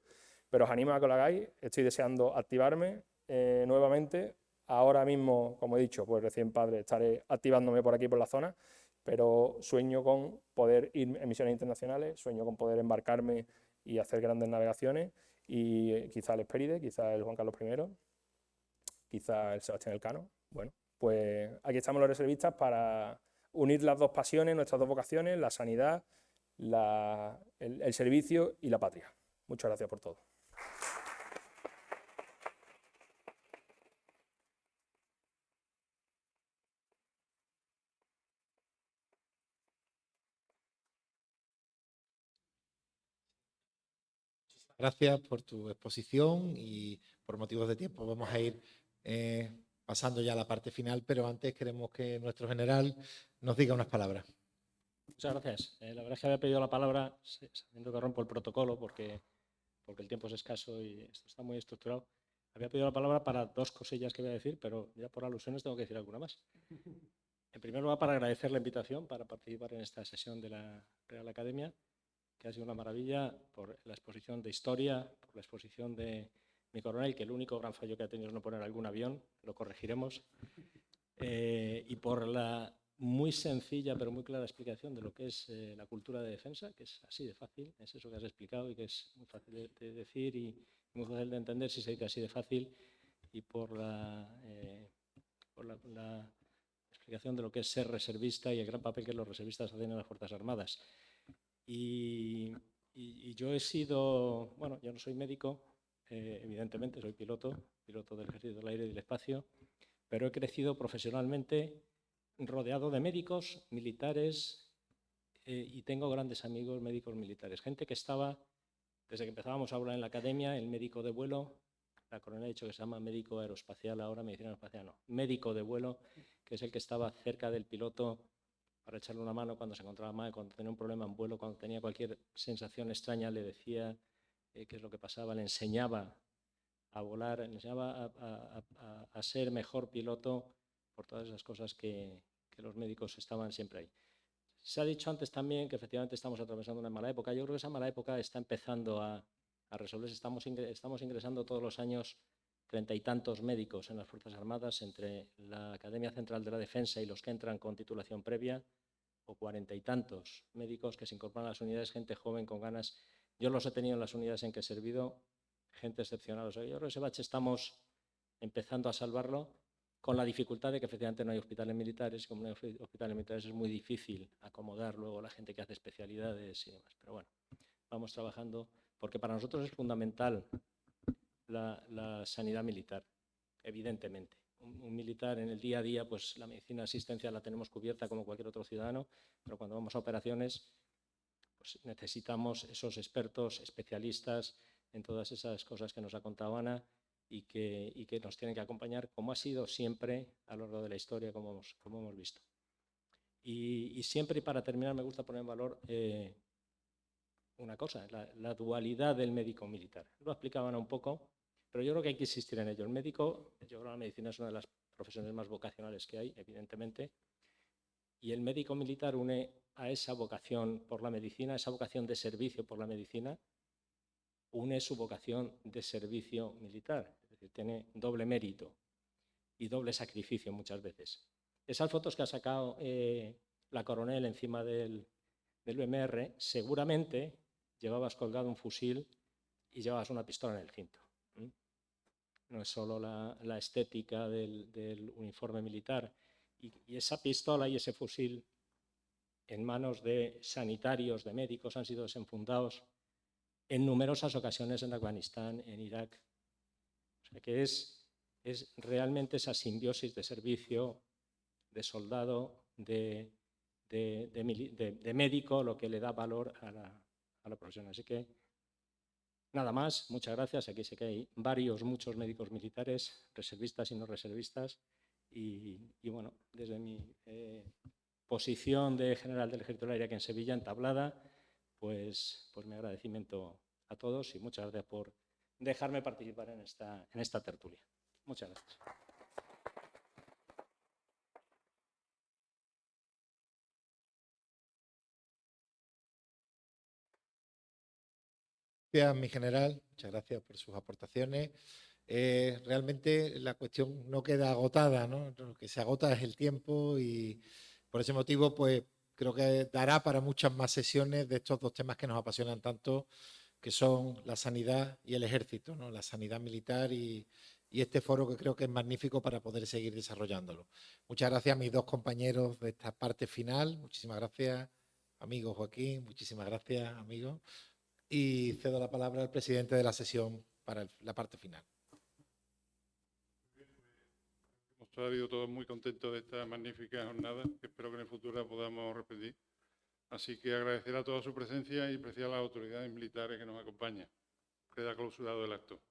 [SPEAKER 6] pero os animo a que lo hagáis. Estoy deseando activarme nuevamente. Ahora mismo, como he dicho, pues recién padre, estaré activándome por aquí, por la zona, pero sueño con poder ir en misiones internacionales, sueño con poder embarcarme y hacer grandes navegaciones, y quizá el Hespéride, quizá el Juan Carlos I, quizá el Sebastián Elcano. Bueno, pues aquí estamos los reservistas para unir las dos pasiones, nuestras dos vocaciones, la sanidad, el servicio y la patria. Muchas gracias por todo.
[SPEAKER 4] Gracias por tu exposición y por motivos de tiempo vamos a ir pasando ya a la parte final, pero antes queremos que nuestro general nos diga unas palabras.
[SPEAKER 7] Muchas gracias. La verdad es que había pedido la palabra sabiendo que rompo el protocolo porque el tiempo es escaso y esto está muy estructurado. Había pedido la palabra para dos cosillas que voy a decir, pero ya por alusiones tengo que decir alguna más. En primer lugar, para agradecer la invitación para participar en esta sesión de la Real Academia, que ha sido una maravilla, por la exposición de historia, por la exposición de mi coronel, que el único gran fallo que ha tenido es no poner algún avión, lo corregiremos, y por la muy sencilla pero muy clara explicación de lo que es la cultura de defensa, que es así de fácil, es eso que has explicado y que es muy fácil de decir y muy fácil de entender si se dice así de fácil, y por la explicación de lo que es ser reservista y el gran papel que los reservistas hacen en las Fuerzas Armadas. Y yo he sido, bueno, yo no soy médico, evidentemente soy piloto del Ejército del Aire y del Espacio, pero he crecido profesionalmente rodeado de médicos, militares, y tengo grandes amigos médicos militares, gente que estaba, desde que empezábamos a hablar en la academia, el médico de vuelo, la coronel ha dicho que se llama médico aeroespacial, ahora medicina aeroespacial no, médico de vuelo, que es el que estaba cerca del piloto para echarle una mano cuando se encontraba mal, cuando tenía un problema en vuelo, cuando tenía cualquier sensación extraña, le decía qué es lo que pasaba, le enseñaba a volar, le enseñaba a ser mejor piloto por todas esas cosas que los médicos estaban siempre ahí. Se ha dicho antes también que efectivamente estamos atravesando una mala época. Yo creo que esa mala época está empezando a resolverse. Estamos ingresando todos los años 30 y tantos médicos en las Fuerzas Armadas, entre la Academia Central de la Defensa y los que entran con titulación previa, o 40 y tantos médicos que se incorporan a las unidades, gente joven con ganas. Yo los he tenido en las unidades en que he servido, gente excepcional. O sea, yo creo que ese bache estamos empezando a salvarlo, con la dificultad de que efectivamente no hay hospitales militares, y como no hay hospitales militares es muy difícil acomodar luego a la gente que hace especialidades y demás. Pero bueno, vamos trabajando, porque para nosotros es fundamental la sanidad militar, evidentemente. Un militar en el día a día, pues la medicina asistencial la tenemos cubierta como cualquier otro ciudadano, pero cuando vamos a operaciones, pues necesitamos esos expertos, especialistas en todas esas cosas que nos ha contado Ana y que nos tienen que acompañar, como ha sido siempre a lo largo de la historia, como hemos visto. Y siempre, y para terminar, me gusta poner en valor una cosa, la dualidad del médico militar. Lo explicaban un poco, pero yo creo que hay que insistir en ello. El médico, yo creo que la medicina es una de las profesiones más vocacionales que hay, evidentemente, y el médico militar une a esa vocación por la medicina, esa vocación de servicio por la medicina, une su vocación de servicio militar, es decir, tiene doble mérito y doble sacrificio muchas veces. Esas fotos que ha sacado la coronel encima del UMR, seguramente llevabas colgado un fusil y llevabas una pistola en el cinto. No es solo la estética del uniforme militar, y esa pistola y ese fusil en manos de sanitarios, de médicos, han sido desenfundados en numerosas ocasiones en Afganistán, en Irak. O sea que es realmente esa simbiosis de servicio, de soldado, de médico, lo que le da valor a la profesión. Así que nada más, muchas gracias. Aquí sé que hay muchos médicos militares, reservistas y no reservistas, y bueno, desde mi posición de general del Ejército del Aire aquí en Sevilla, entablada, pues mi agradecimiento a todos y muchas gracias por dejarme participar en esta tertulia. Muchas gracias.
[SPEAKER 4] Gracias, mi general. Muchas gracias por sus aportaciones. Realmente la cuestión no queda agotada, ¿no? Lo que se agota es el tiempo y por ese motivo, pues creo que dará para muchas más sesiones de estos dos temas que nos apasionan tanto, que son la sanidad y el ejército, ¿no? La sanidad militar y este foro que creo que es magnífico para poder seguir desarrollándolo. Muchas gracias a mis dos compañeros de esta parte final. Muchísimas gracias, amigo Joaquín. Muchísimas gracias, amigo. Y cedo la palabra al presidente de la sesión para la parte final.
[SPEAKER 1] Hemos salido todos muy contentos de esta magnífica jornada, que espero que en el futuro la podamos repetir. Así que agradecer a toda su presencia y especial a las autoridades militares que nos acompañan. Queda clausurado el acto.